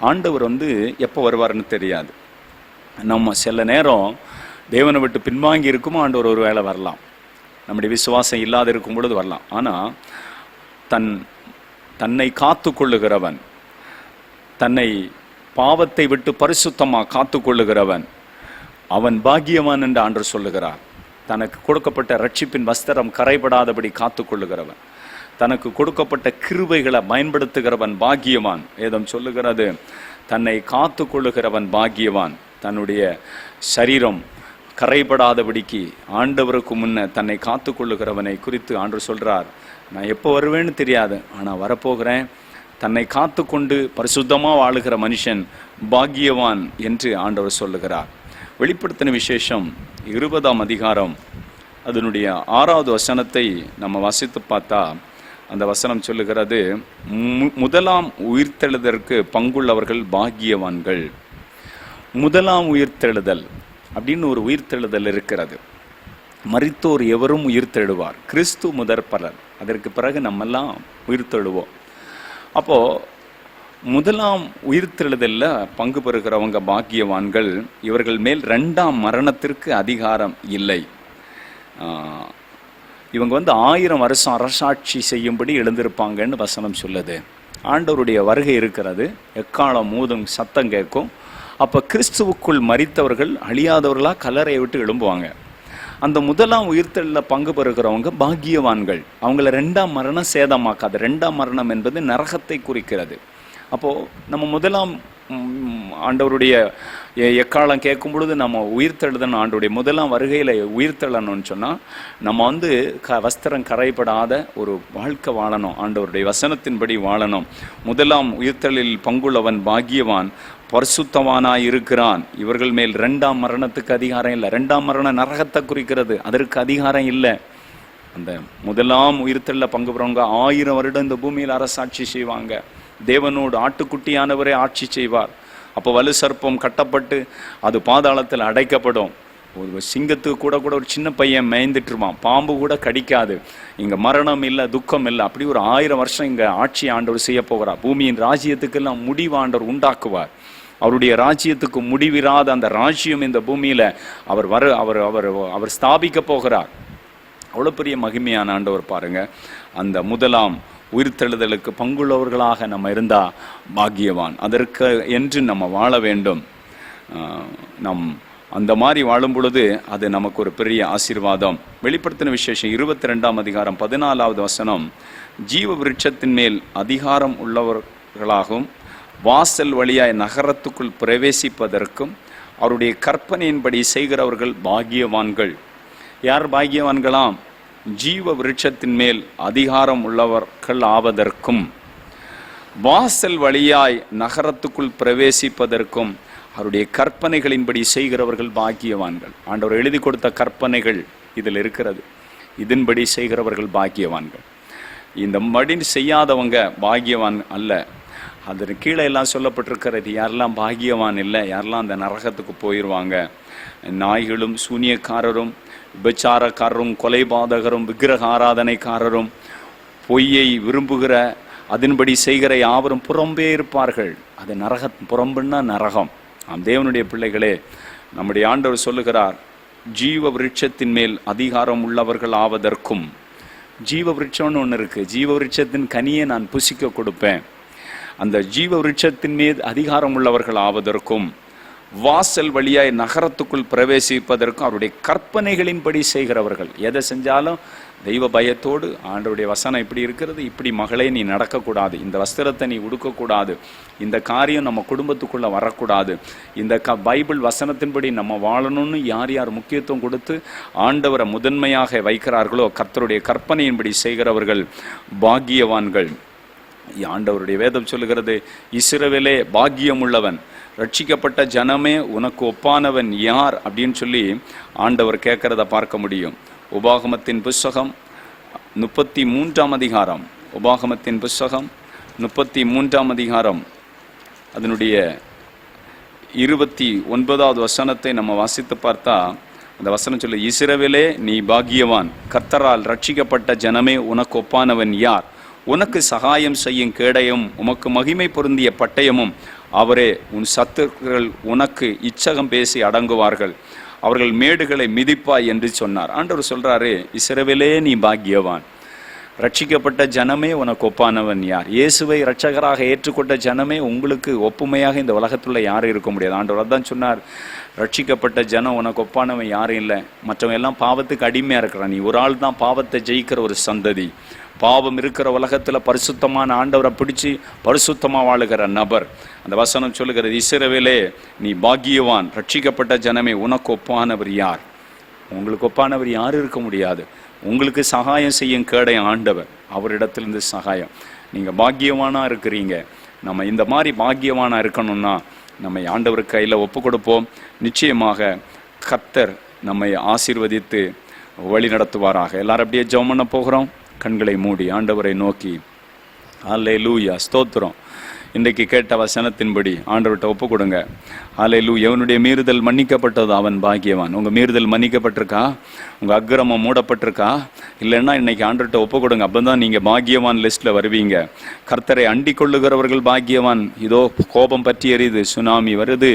ஆண்டவர் எப்போ வருவார்னு தெரியாது. நம்ம சில நேரம் தேவனை விட்டு பின்வாங்கி இருக்குமோ ஆண்டவர் ஒரு வேளை வரலாம், நம்முடைய விசுவாசம் இல்லாத இருக்கும் பொழுது வரலாம். ஆனால் தன்னை காத்து கொள்ளுகிறவன், தன்னை பாவத்தை விட்டு பரிசுத்தமாக காத்து கொள்ளுகிறவன் அவன் பாக்கியவான் என்று ஆண்டவர் சொல்லுகிறார். தனக்கு கொடுக்கப்பட்ட ரட்சிப்பின் வஸ்திரம் கரைபடாதபடி காத்து கொள்ளுகிறவன், தனக்கு கொடுக்கப்பட்ட கிருபைகளை பயன்படுத்துகிறவன் பாக்கியவான். வேதம் சொல்லுகிறது, தன்னை காத்து கொள்ளுகிறவன் பாக்கியவான். தன்னுடைய சரீரம் கரைபடாதபடிக்கு ஆண்டவருக்கு முன்ன தன்னை காத்து கொள்ளுகிறவனை குறித்து ஆண்டவர் சொல்றார், நான் எப்போ வருவேன்னு தெரியாது, ஆனால் வரப்போகிறேன். தன்னை காத்து கொண்டு பரிசுத்தமாக வாழுகிற மனுஷன் பாக்கியவான் என்று ஆண்டவர் சொல்லுகிறார். வெளிப்படுத்தின விசேஷம் 20ஆம் அதிகாரம் அதனுடைய 6வது வசனத்தை நம்ம வாசித்து பார்த்தா அந்த வசனம் சொல்லுகிறது, முதலாம் உயிர்த்தெழுதற்கு பங்குள்ளவர்கள் பாக்கியவான்கள். முதலாம் உயிர்த்தெழுதல் அப்படின்னு ஒரு உயிர்த்தெழுதல் இருக்கிறது. மரித்தோர் எவரும் உயிர்த்தெழுவார், கிறிஸ்து முதற் பலர். அதற்கு பிறகு நம்மெல்லாம் உயிர்த்தெழுவோம். அப்போது முதலாம் உயிர்த்தெழுதலில் பங்கு பெறுகிறவங்க பாக்கியவான்கள். இவர்கள் மேல் 2ஆம் மரணத்திற்கு அதிகாரம் இல்லை. இவங்க 1000 வருஷம் அரசாட்சி செய்யும்படி எழுந்திருப்பாங்கன்னு வசனம் சொல்லுது. ஆண்டவருடைய வருகை இருக்கிறது, எக்காலம் ஊதும் சத்தம் கேட்கும். அப்போ கிறிஸ்துவுக்குள் மரித்தவர்கள் அழியாதவர்களாக கல்லறையை விட்டு எழும்புவாங்க. அந்த முதலாம் உயிர்த்தெழுதலில் பங்கு பெறுகிறவங்க பாக்கியவான்கள். அவங்கள 2ஆம் மரணம் சேதமாக்காது. 2ஆம் மரணம் என்பது நரகத்தை குறிக்கிறது. அப்போது நம்ம முதலாம் ஆண்டவருடைய எக்காலம் கேட்கும் பொழுது நம்ம உயிர்த்தெழுதணும், ஆண்டவருடைய முதலாம் வருகையில் உயிர்த்தெழணும்னு சொன்னால் நம்ம வஸ்திரம் கரைபடாத ஒரு வாழ்க்கை வாழணும், ஆண்டவருடைய வசனத்தின்படி வாழணும். முதலாம் உயிர்த்தெழில் பங்குள்ளவன் பாக்கியவான், பரிசுத்தவானாய் இருக்கிறான். இவர்கள் மேல் 2ஆம் மரணத்துக்கு அதிகாரம் இல்லை. 2ஆம் மரணம் நரகத்தை குறிக்கிறது, அதற்கு அதிகாரம் இல்லை. அந்த முதலாம் உயிர்த்தெழில் பங்கு பெறவங்க 1000 வருடம் இந்த பூமியில் அரசாட்சி செய்வாங்க. தேவனோடு ஆட்டுக்குட்டியானவரே ஆட்சி செய்வார். அப்போ வலு சர்ப்பம் கட்டப்பட்டு அது பாதாளத்தில் அடைக்கப்படும். ஒரு சிங்கத்துக்கு கூட ஒரு சின்ன பையன் மேய்ந்துட்டுருவான், பாம்பு கூட கடிக்காது. இங்கே மரணம் இல்லை, துக்கம் இல்லை. அப்படி ஒரு 1000 வருஷம் இங்கே ஆட்சி ஆண்டவர் செய்ய போகிறார். பூமியின் ராஜ்யத்துக்கெல்லாம் முடிவு ஆண்டவர் உண்டாக்குவார். அவருடைய ராஜ்யத்துக்கு முடிவிராத அந்த ராஜ்யம் இந்த பூமியில் அவர் அவர் ஸ்தாபிக்க போகிறார். அவ்வளோ பெரிய மகிமையான ஆண்டவர் பாருங்க. அந்த முதலாம் உயிர்த்தெழுதலுக்கு பங்குள்ளவர்களாக நம்ம இருந்தால் பாக்கியவான். அதற்கு என்று நம்ம வாழ வேண்டும். அந்த மாதிரி வாழும் பொழுது அது நமக்கு ஒரு பெரிய ஆசீர்வாதம். வெளிப்படுத்தின விசேஷம் 22ஆம் அதிகாரம் 14வது வசனம், ஜீவ விருட்சத்தின் மேல் அதிகாரம் உள்ளவர்களாகவும் வாசல் வழியாய் நகரத்துக்குள் பிரவேசிப்பதற்கும் அவருடைய கற்பனையின்படி செய்கிறவர்கள் பாக்கியவான்கள். யார் பாக்கியவான்களாம்? ஜீவ விருட்சத்தின் மேல் அதிகாரம் உள்ளவர்கள் ஆவதற்கும் வாசல் வழியாய் நகரத்துக்குள் பிரவேசிப்பதற்கும் அவருடைய கற்பனைகளின்படி செய்கிறவர்கள் பாக்கியவான்கள். ஆண்டவர் எழுதி கொடுத்த கற்பனைகள் இதில் இருக்கிறது. இதன்படி செய்கிறவர்கள் பாக்கியவான்கள். இந்த மடி செய்யாதவங்க பாக்கியவான் அல்ல. அதற்கு கீழே எல்லாம் சொல்லப்பட்டிருக்கிறது. யாரெல்லாம் பாக்கியவான் இல்லை, யாரெல்லாம் அந்த நரகத்துக்கு போயிடுவாங்க. நாய்களும் சூனியக்காரரும் விபச்சாரக்காரரும் கொலைபாதகரும் விக்கிரக ஆராதனைக்காரரும் பொய்யை விரும்புகிற அதன்படி செய்கிற யாவரும் புறம்பே இருப்பார்கள். அது புறம்புன்னா நரகம். தேவனுடைய பிள்ளைகளே, நம்முடைய ஆண்டவர் சொல்லுகிறார், ஜீவ விருட்சத்தின் மேல் அதிகாரம் உள்ளவர்கள் ஆவதற்கும். ஜீவ விருட்சம்னு ஒன்று இருக்குது. ஜீவ விருட்சத்தின் கனியை நான் புசிக்க கொடுப்பேன். அந்த ஜீவ விருட்சத்தின் மீது அதிகாரம் உள்ளவர்கள் ஆவதற்கும் வாசல் வழியாய் நகரத்துக்குள் பிரவேசிப்பதற்கும் அவருடைய கற்பனைகளின்படி செய்கிறவர்கள். எதை செஞ்சாலும் தெய்வ பயத்தோடு, ஆண்டவருடைய வசனம் இப்படி இருக்கிறது, இப்படி மகளே நீ நடக்கக்கூடாது, இந்த வஸ்திரத்தை நீ உடுக்கக்கூடாது, இந்த காரியம் நம்ம குடும்பத்துக்குள்ளே வரக்கூடாது, இந்த பைபிள் வசனத்தின்படி நம்ம வாழணும்னு யார் யார் முக்கியத்துவம் கொடுத்து ஆண்டவரை முதன்மையாக வைக்கிறார்களோ கர்த்தருடைய கற்பனையின்படி செய்கிறவர்கள் பாக்கியவான்கள். ஆண்டவருடைய வேதம் சொல்லுகிறது, இஸ்ரவேலே பாக்கியம் உள்ளவன், ரட்சிக்கப்பட்ட ஜனமே உனக்கு ஒப்பானவன் யார் அப்படின்னு சொல்லி ஆண்டவர் கேட்கறத பார்க்க முடியும். உபாகமத்தின் புஸ்தகம் 33ஆம் அதிகாரம், உபாகமத்தின் புஸ்தகம் 33ஆம் அதிகாரம் அதனுடைய 29வது வசனத்தை நம்ம வாசித்து பார்த்தா, அந்த வசனம் சொல்லு, இஸ்ரவேலே நீ பாக்கியவான், கர்த்தரால் ரட்சிக்கப்பட்ட ஜனமே உனக்கு ஒப்பானவன் யார்? உனக்கு சகாயம் செய்யும் கேடயம், உமக்கு மகிமை பொருந்திய பட்டயமும் அவரே. உன் சத்துருக்கள் உனக்கு இச்சகம் பேசி அடங்குவார்கள், அவர்கள் மேடுகளை மிதிப்பாய் என்று சொன்னார். ஆண்டவர் சொல்றாரு, இஸ்ரவேலே நீ பாக்கியவான், ரட்சிக்கப்பட்ட ஜனமே உனக்கு ஒப்பானவன் யார்? இயேசுவை இரட்சகராக ஏற்றுக்கொண்ட ஜனமே உங்களுக்கு ஒப்புமையாக இந்த உலகத்துல யாரும் இருக்க முடியாது. ஆண்டவர் அதான் சொன்னார், ரட்சிக்கப்பட்ட ஜனம் உனக்கு ஒப்பானவன் யாரும் இல்லை, மற்றவன் எல்லாம் பாவத்துக்கு அடிமையா இருக்கிறான், நீ ஒரு ஆள் தான் பாவத்தை ஜெயிக்கிற ஒரு சந்ததி. பாவம் இருக்கிற உலகத்துல பரிசுத்தமான ஆண்டவரை பிடிச்சி பரிசுத்தமா வாழுகிற நபர். அந்த வசனம் சொல்லுகிறது, இஸ்ரவேலே நீ பாக்கியவான், ரட்சிக்கப்பட்ட ஜனமே உனக்கு ஒப்பானவர் யார்? உங்களுக்கு ஒப்பானவர் யாரும் இருக்க முடியாது. உங்களுக்கு சகாயம் செய்யும் கேடயம் ஆண்டவர், அவரிடத்திலிருந்து சகாயம். நீங்க பாக்கியவானா இருக்கிறீங்க. நம்ம இந்த மாதிரி பாக்கியவானா இருக்கணும்னா நம்ம ஆண்டவர் கையில ஒப்பு கொடுப்போம். நிச்சயமாக கர்த்தர் நம்மை ஆசீர்வதித்து வழி நடத்துவாராக. எல்லாரும் அப்படியே ஜெபம் பண்ண போகிறோம். கண்களை மூடி ஆண்டவரை நோக்கி அல்லேலூயா, ஸ்தோத்திரம். இன்றைக்கு கேட்ட வசனத்தின்படி ஆண்டவர்கிட்ட ஒப்பு கொடுங்க. அல்லேலூயா. எவனுடைய மீறுதல் மன்னிக்கப்பட்டது அவன் பாக்கியவான். உங்க மீறுதல் மன்னிக்கப்பட்டிருக்கா? உங்க அக்கிரமம் மூடப்பட்டிருக்கா? இல்லைன்னா இன்னைக்கு ஆண்டவர்கிட்ட ஒப்பு கொடுங்க. அப்பதான் நீங்க பாக்கியவான் லிஸ்ட்ல வருவீங்க. கர்த்தரை அண்டிக் கொள்ளுகிறவர்கள் பாக்கியவான். இதோ கோபம் பற்றி எரியுது, சுனாமி வருது,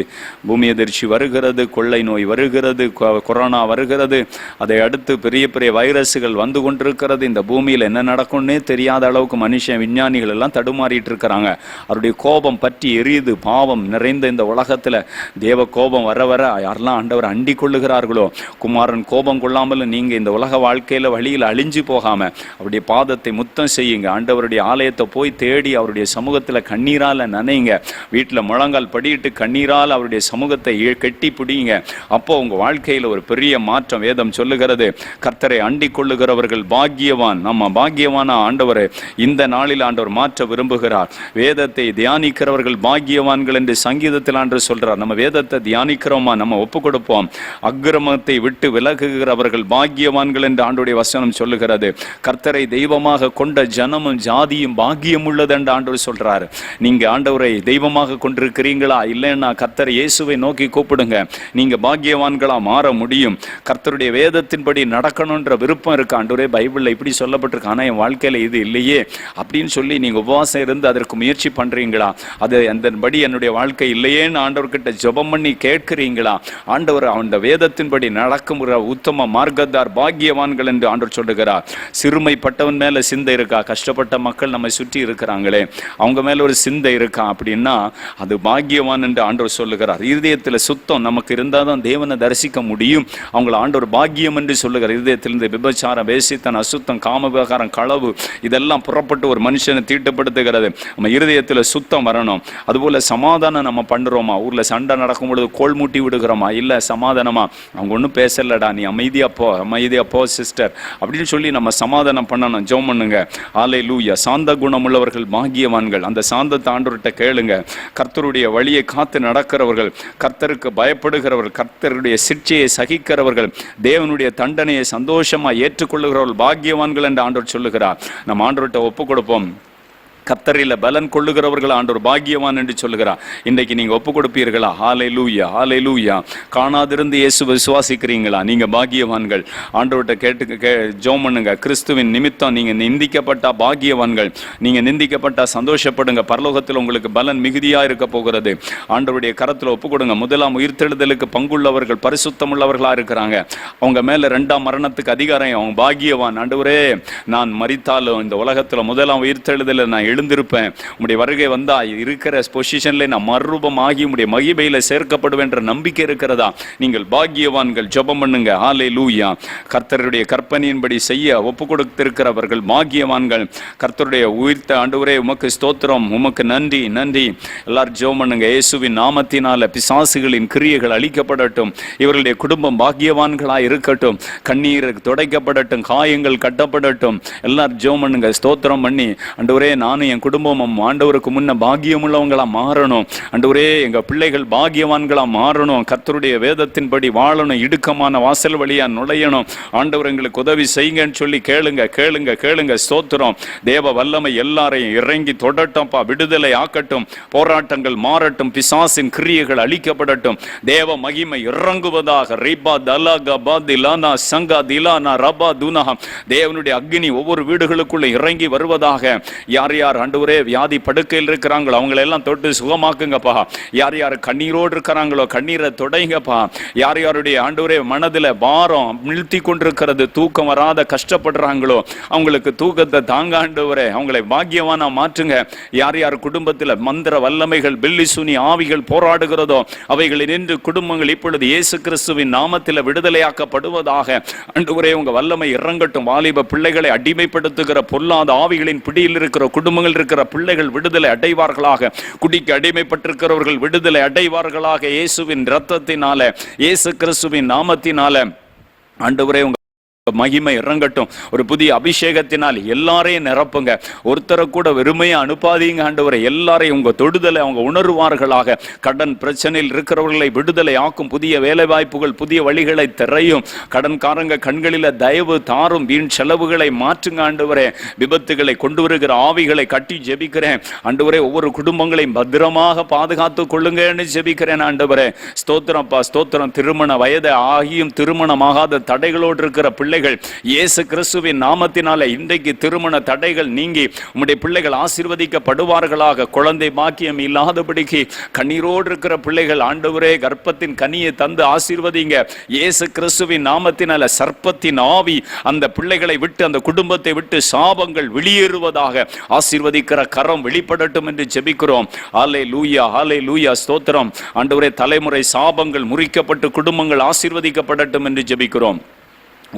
பூமி அதிர்ச்சி வருகிறது, கொள்ளை நோய் வருகிறது, கொரோனா வருகிறது, அதை அடுத்து பெரிய பெரிய வைரஸுகள் வந்து கொண்டிருக்கிறது. இந்த பூமியில் என்ன நடக்கும்னே தெரியாத அளவுக்கு மனுஷன் விஞ்ஞானிகள் எல்லாம் தடுமாறிட்டு இருக்கிறாங்க. அவருடைய கோபம் பற்றி எரியுது. பாவம் நிறைந்த இந்த உலகத்துல தேவ கோபம் வர வர யாரெல்லாம் ஆண்டவர் அண்டிக் கொள்ளுகிறார்களோ, குமாரன் கோபம் கொள்ளாமல் நீங்க இந்த உலக வாழ்க்கையில வழியில் அழிஞ்சு போகாம அவருடைய பாதத்தை முத்தம் செய்யுங்க. ஆண்டவருடைய ஆலயத்தை போய் தேடி அவருடைய சமூகத்துல கண்ணீரால நனைங்க. வீட்டுல முழங்கால் படியிட்டு கண்ணீரால் அவருடைய சமூகத்தை கெட்டி பிடிங்க. அப்போ உங்க வாழ்க்கையில ஒரு பெரிய மாற்றம். வேதம் சொல்லுகிறது, கர்த்தரை அண்டிக் கொள்ளுகிறவர்கள் பாக்கியவான். நம்ம பாக்கியவான ஆண்டவரை இந்த நாளில் ஆண்டவர் மாற்ற விரும்புகிறார். வேதத்தை தியானிக்கிறவர்கள் பாக்கியவான்கள் என்று சங்கீதத்தில் ஆண்டவர் சொல்றார். நம்ம வேதத்தை தியானிக்கிறோமா? நம்ம ஒப்பு கொடுப்போம். அக்கிரமத்தை விட்டு விலகுகிறவர்கள் பாக்கியவான்கள் என்று ஆண்டவருடைய வசனம் சொல்லுகிறது. கர்த்தரை தெய்வமாக கொண்ட ஜனமும் ஜாதியும் பாக்கியம் உள்ளது என்று ஆண்டவர் சொல்றாரு. நீங்க ஆண்டவரை தெய்வமாக கொண்டிருக்கிறீங்களா? இல்லைன்னா கர்த்தர் இயேசுவை நோக்கி கூப்பிடுங்க. நீங்க பாக்கியவான்களா மாற முடியும். கர்த்தருடைய வேதத்தின்படி நடக்கணும்ன்ற விருப்பம் இருக்கு. ஆண்டவரே பைபிள்ல இப்படி சொல்லப்பட்டிருக்கு, ஆனா என் வாழ்க்கையில இது இல்லையே அப்படின்னு சொல்லி நீங்க உபவாசம் இருந்து அதற்கு முயற்சி பண்றீங்களா? அது அதன்படி என்னுடைய வாழ்க்கை இல்லையேன்னு ஆண்டவர்கிட்ட ஜெபம் பண்ணி கேட்கிறீங்களா? ஆண்டவர் அந்த வேதத்தின்படி நடக்கும் உத்தம மார்க்கத்தார் பாக்கியவான்கள் என்று ஆண்டவர் சொல்லுகிறார். சிறுமைப்பட்டவன் மேல சிந்தை இருக்கா? கஷ்டப்பட்ட மக்கள் நம்ம சுற்றி இருக்கிறாங்களே, அவங்க மேல ஒரு சிந்தை இருக்கா அப்படின்னா அது பாக்கியவான் என்று ஆண்டவர் சொல்லுகிறார். இருதயத்துல சுத்தம் நமக்கு இருந்தாதான் தேவனை தரிசிக்க முடியும். அவங்களை ஆண்டவர் பாக்கியம் என்று சொல்லுகிறார். இருதயத்திலிருந்து விபச்சாரம், வேசித்தன், அசுத்தம், காம விவகாரம், களவு இதெல்லாம் புறப்பட்டு ஒரு மனுஷனை தீட்டுப்படுத்துகிறது. நம்ம இருதயத்துல சுத்தம் வரணும். அதுபோல சமாதானம் நம்ம பண்றோமா? ஊர்ல சண்டை நடக்கும் பொழுது கோல் மூட்டி விடுகிறோமா? இல்ல சமாதானமா, அவங்க ஒன்றும் பேசலடா, நீ அமைதியா போ சிஸ்டர் அப்படின்னு சொல்லி நம்ம சமாதானம் பண்ணணும். ஜெபம் பண்ணுங்க. அல்லேலூயா. சாந்த குணம் உள்ளவர்கள் பாக்கியவான்கள். அந்த சாந்தத்தை ஆண்டவர்கிட்ட கேளுங்க. கர்த்தருடைய வழியை காத்து நடக்கிறவர்கள், கர்த்தருக்கு பயப்படுகிறவர்கள், கர்த்தருடைய சிட்சையை சகிக்கிறவர்கள், தேவனுடைய தண்டனையை சந்தோஷமா ஏற்றுக்கொள்ளுகிறவர்கள் பாக்கியவான்கள் என்று ஆண்டவர் சொல்லுகிறார். நம்ம ஆண்டவர்கிட்ட ஒப்பு கொடுப்போம். கர்த்தரில் பலன் கொள்ளுகிறவர்கள் ஆண்டவர் பாக்கியவான் என்று சொல்லுகிறார். இன்றைக்கு நீங்க ஒப்பு கொடுப்பீர்களா? ஹல்லேலூயா, ஹல்லேலூயா. காணாதிருந்து இயேசு விசுவாசிக்கிறீங்களா? நீங்க பாக்கியவான்கள். ஆண்டவர்கிட்ட ஜெபம் பண்ணுங்க. கிறிஸ்துவின் நிமித்தம் நீங்க நிந்திக்கப்பட்ட பாக்கியவான்கள். நீங்க நிந்திக்கப்பட்ட சந்தோஷப்படுங்க. பரலோகத்தில் உங்களுக்கு பலன் மிகுதியா இருக்க போகிறது. ஆண்டவருடைய கரத்துல ஒப்பு கொடுங்க. முதலாம் உயிர்த்தெழுதலுக்கு பங்குள்ளவர்கள் பரிசுத்தம் உள்ளவர்களா இருக்கிறாங்க. அவங்க மேல இரண்டாம் மரணத்துக்கு அதிகாரம். அவங்க பாக்கியவான். ஆண்டவரே, நான் மரித்தாலும் இந்த உலகத்துல முதலாம் உயிர்த்தெழுதல நான் எழுந்திருப்பேன். உம்முடைய வருகை வந்தா இருக்கிற பொசிஷன்ல நான் மறுரூபமாகி உம்முடைய மகிமையில சேர்க்கப்படுவேன் என்ற நம்பிக்கை இருக்கிறதா? நீங்கள் பாக்கியவான்கள். ஜெபம் பண்ணுங்க. ஹல்லேலூயா. கர்த்தருடைய கற்பனையின்படி செய்ய ஒப்பு கொடுத்திருக்கிறவர்கள் பாக்கியவான்கள். கர்த்தருடைய உயிர்த்த ஆண்டவரே உமக்கு ஸ்தோத்திரம், உமக்கு நன்றி, நன்றி. எல்லாரும் ஜெபம் பண்ணுங்க. இயேசுவின் நாமத்தினால பிசாசுகளின் கிரியைகள் அழிக்கப்படட்டும். இவர்களுடைய குடும்பம் பாக்கியவான்களாய் இருக்கட்டும். கண்ணீர் துடைக்கப்படட்டும். காயங்கள் கட்டப்படட்டும். எல்லாரும் ஜெபம் பண்ணுங்க. ஸ்தோத்திரம் பண்ணி, ஆண்டவரே நான் நானும் என் குடும்பமும் ஆண்டவருக்கு முன்ன பாக்கியம் உள்ளவங்களா மாறணும். ஆண்டவரே, எங்க பிள்ளைகள் பாக்கியவான்களா மாறணும். கர்த்தருடைய வேதத்தின்படி வாழணும். இடுக்கமான வாசல் வழியா நுழையணும். ஆண்டவர் எங்களுக்கு உதவி செய்யுங்கன்னு சொல்லி கேளுங்க கேளுங்க கேளுங்க. ஸ்தோத்திரம். தேவ வல்லமை எல்லாரையும் இறங்கி தொடட்டம்ப்பா. விடுதலை ஆக்கட்டும். போராட்டங்கள் மாறட்டும். பிசாசின் கிரியைகள் அழிக்கப்படட்டும். தேவ மகிமை இறங்குவதாக. ரிபா தலா கபா திலானா சங்கா திலானா ரபா துனஹா. தேவனுடைய அக்னி ஒவ்வொரு வீடுகளுக்குள்ள இறங்கி வருவதாக. யார் யார் ஆண்டவரே வியாதி படுக்கையில் இருக்கிறாங்களோ அவங்களெல்லாம் தொட்டு சுகமாக்குங்கப்பா. யார் யார் கண்ணீரோடு இருக்கிறாங்களோ கண்ணீரை தொடைங்கப்பா. யார் யாருடைய ஆண்டவரே மனதில் பாரம் நிறுத்தி கொண்டிருக்கிறது, தூக்கம் வராத கஷ்டப்படுறாங்களோ அவங்களுக்கு தூக்கத்தை தாங்க ஆண்டவரே, அவங்களை பாக்கியவானா மாற்றுங்க. யார் யார் குடும்பத்தில் மந்திர வல்லமைகள் பில்லி சுனி ஆவிகள் போராடுகிறதோ அவைகளை நின்று குடும்பங்கள் இப்பொழுது இயேசு கிறிஸ்துவின் நாமத்தில் விடுதலையாக்கப்படுவதாக. ஆண்டவரே, உங்க வல்லமை இறங்கட்டும். வாலிப பிள்ளைகளை அடிமைப்படுத்துகிற பொல்லாத ஆவிகளின் பிடியில் இருக்கிற குடும்பங்கள் இருக்கிற பிள்ளைகள் விடுதலை அடைவார்களாக. குடிக்கு அடிமைப்பட்டிருக்கிறவர்கள் விடுதலை அடைவார்களாக. இயேசுவின் இரத்தத்தினால, இயேசு கிறிஸ்துவின் நாமத்தினால ஆண்டவரே உங்க மகிமை இறங்கட்டும். ஒரு புதிய அபிஷேகத்தினால் எல்லாரையும் நிரப்புங்க. ஒருத்தரை கூட வெறுமையை அனுப்பாதீங்க ஆண்டவரே. எல்லாரையும் உங்க தொடுதலை அவங்க உணர்வார்களாக. கடன் பிரச்சனையில் இருக்கிறவர்களை விடுதலை ஆக்கும். புதிய வேலை வாய்ப்புகள், புதிய வழிகளை திரையும். கடன்காரங்க கண்களில தயவு தாரும். வீண் செலவுகளை மாற்றுங்க ஆண்டவரே. விபத்துகளை கொண்டு வருகிற ஆவிகளை கட்டி ஜெபிக்கிறேன் ஆண்டவரே. ஒவ்வொரு குடும்பங்களையும் பத்திரமாக பாதுகாத்து கொள்ளுங்கன்னு ஜெபிக்கிறேன் ஆண்டவரே. ஸ்தோத்திரப்பா ஸ்தோத்திரம். திருமண வயது ஆகியும் திருமணமாகாத தடைகளோடு இருக்கிற பிள்ளைகள் இயேசு கிறிஸ்துவின் நாமத்தினால இன்றைக்கு திருமண தடைகள் நீங்கி உம்முடைய பிள்ளைகள் ஆசீர்வதிக்கப்படுவார்களாக. குழந்தை பாக்கியம் இல்லாதபடிக்கு கண்ணீரோடு இருக்கிற பிள்ளைகள் ஆண்டவரே கர்ப்பத்தின் கனியை தந்து ஆசீர்வதிங்க. இயேசு கிறிஸ்துவின் நாமத்தினால சர்ப்பத்தின் ஆவி அந்த பிள்ளைகளை விட்டு, அந்த குடும்பத்தை விட்டு சாபங்கள் வெளியேறுவதாக. ஆசீர்வதிக்கிற கரம் வெளிப்படட்டும் என்று ஜெபிக்கிறோம். ஹல்லேலூயா ஹல்லேலூயா. ஸ்தோத்திரம் ஆண்டவரே. தலைமுறை சாபங்கள் முறிக்கப்பட்டு குடும்பங்கள் ஆசீர்வதிக்கப்படட்டும் என்று ஜெபிக்கிறோம்.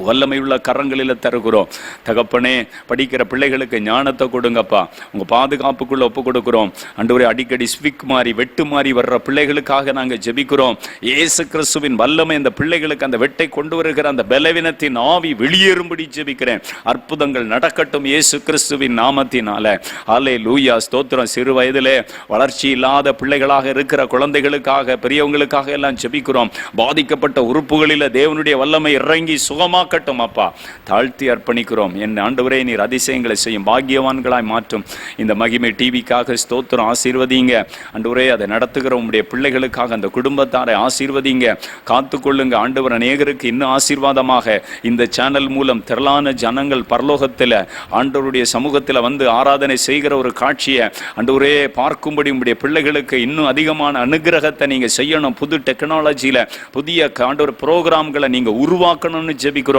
வல்லமை உள்ள கரங்களில் தருகிறோம் தகப்பனே. படிக்கிற பிள்ளைகளுக்கு ஞானத்தை கொடுங்கப்பா. உங்க பாதுகாப்புக்குள்ள ஒப்பு கொடுக்கிறோம் ஆண்டவரே. அடிக்கடி ஸ்விக் மாறி வெட்டு மாறி வர்ற பிள்ளைகளுக்காக நாங்கள் ஜெபிக்கிறோம். இயேசு கிறிஸ்துவின் வல்லமை இந்த பிள்ளைகளுக்கு அந்த வெட்டை கொண்டு வருகிற அந்த பலவீனத்தின் ஆவி வெளியேறும்படி ஜெபிக்கிறேன். அற்புதங்கள் நடக்கட்டும் இயேசு கிறிஸ்துவின் நாமத்தினால. ஹல்லேலூயா ஸ்தோத்திரம். சிறு வயதிலே வளர்ச்சி இல்லாத பிள்ளைகளாக இருக்கிற குழந்தைகளுக்காக, பெரியவங்களுக்காக எல்லாம் ஜெபிக்கிறோம். பாதிக்கப்பட்ட உறுப்புகளில் தேவனுடைய வல்லமை இறங்கி சுகமா கட்டும் அப்பா. தாழ்த்தி அர்ப்பணிக்கிறோம். என் ஆண்டவரே, நீர் அதிசயங்களை செய்யும். பாக்கியவான்களாய் மாற்றும். இந்த மகிமை டிவிக்காக ஸ்தோத்திரம். ஆசீர்வதிங்க ஆண்டவரே. அதை நடத்துகிற உம்முடைய பிள்ளைகளுக்காக அந்த குடும்பத்தாரை ஆசீர்வதிங்க. காத்துக்கொள்ளுங்க ஆண்டவர். அநேகருக்கு இன்னும் ஆசீர்வாதமாக இந்த சேனல் மூலம் திரளான ஜனங்கள் பரலோகத்தில் ஆண்டவருடைய சமூகத்தில் வந்து ஆராதனை செய்கிற ஒரு காட்சியை ஆண்டவரே பார்க்கும்படி உம்முடைய பிள்ளைகளுக்கு இன்னும் அதிகமான அனுகிரகத்தை நீங்க செய்யணும். புது டெக்னாலஜியில புதிய ஆண்டவர் புரோகிராம்களை நீங்க உருவாக்கணும்னு ஜெபிக்கிறோம்.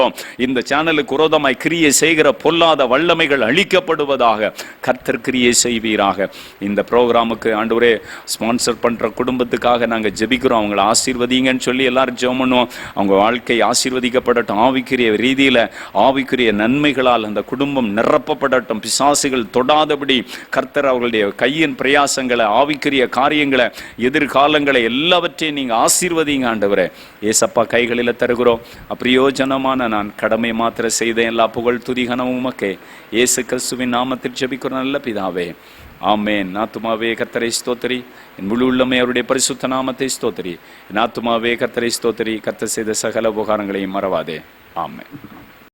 இந்த சேனலுக்கு விரோதமாய் கிரியை செய்கிற பொல்லாத வல்லமைகள் அழிக்கப்படுவதாக. கர்த்தர் கிரியை செய்வீராக. இந்த ப்ரோக்ராமுக்கு ஆண்டவரே ஸ்பான்சர் பண்ற குடும்பத்துக்காக நாங்க ஜெபிக்கிறோம். அவங்களை ஆசீர்வதிங்கன்னு சொல்லி எல்லாரும் ஜெபம் பண்ணுவோம். அவங்க வாழ்க்கை ஆசீர்வதிக்கப்படட்டும். ஆவிக்குரிய ரீதியில ஆவிக்குரிய நன்மைகளால் அந்த குடும்பம் நிரப்பப்படட்டும். பிசாசுகள் தொடாதபடி கர்த்தர் அவர்களுடைய கையின் பிரயாசங்களை, ஆவிக்குரிய காரியங்களை, எதிர்காலங்களை எல்லாவற்றையும் நீங்க ஆசீர்வதிங்க ஆண்டவரே. ஏசப்பா கைகளில் தருகிறோம். அப்பிரயோஜனமான நான் கடமை மாத்திர செய்தேன். எல்லா புகழ் துதி கனமும் உமக்கே. இயேசு கிறிஸ்துவின் நாமத்தில் ஜெபிக்கிறோம் நல்ல பிதாவே. ஆமென். ஆத்துமாவே கர்த்தரை ஸ்தோத்திரி. என் முழு உள்ளமே அவருடைய பரிசுத்த நாமத்தை ஸ்தோத்திரி. என் ஆத்துமாவே கர்த்தரை ஸ்தோத்திரி. கர்த்தர் செய்த சகல உபகாரங்களையும் மறவாதே. ஆமென்.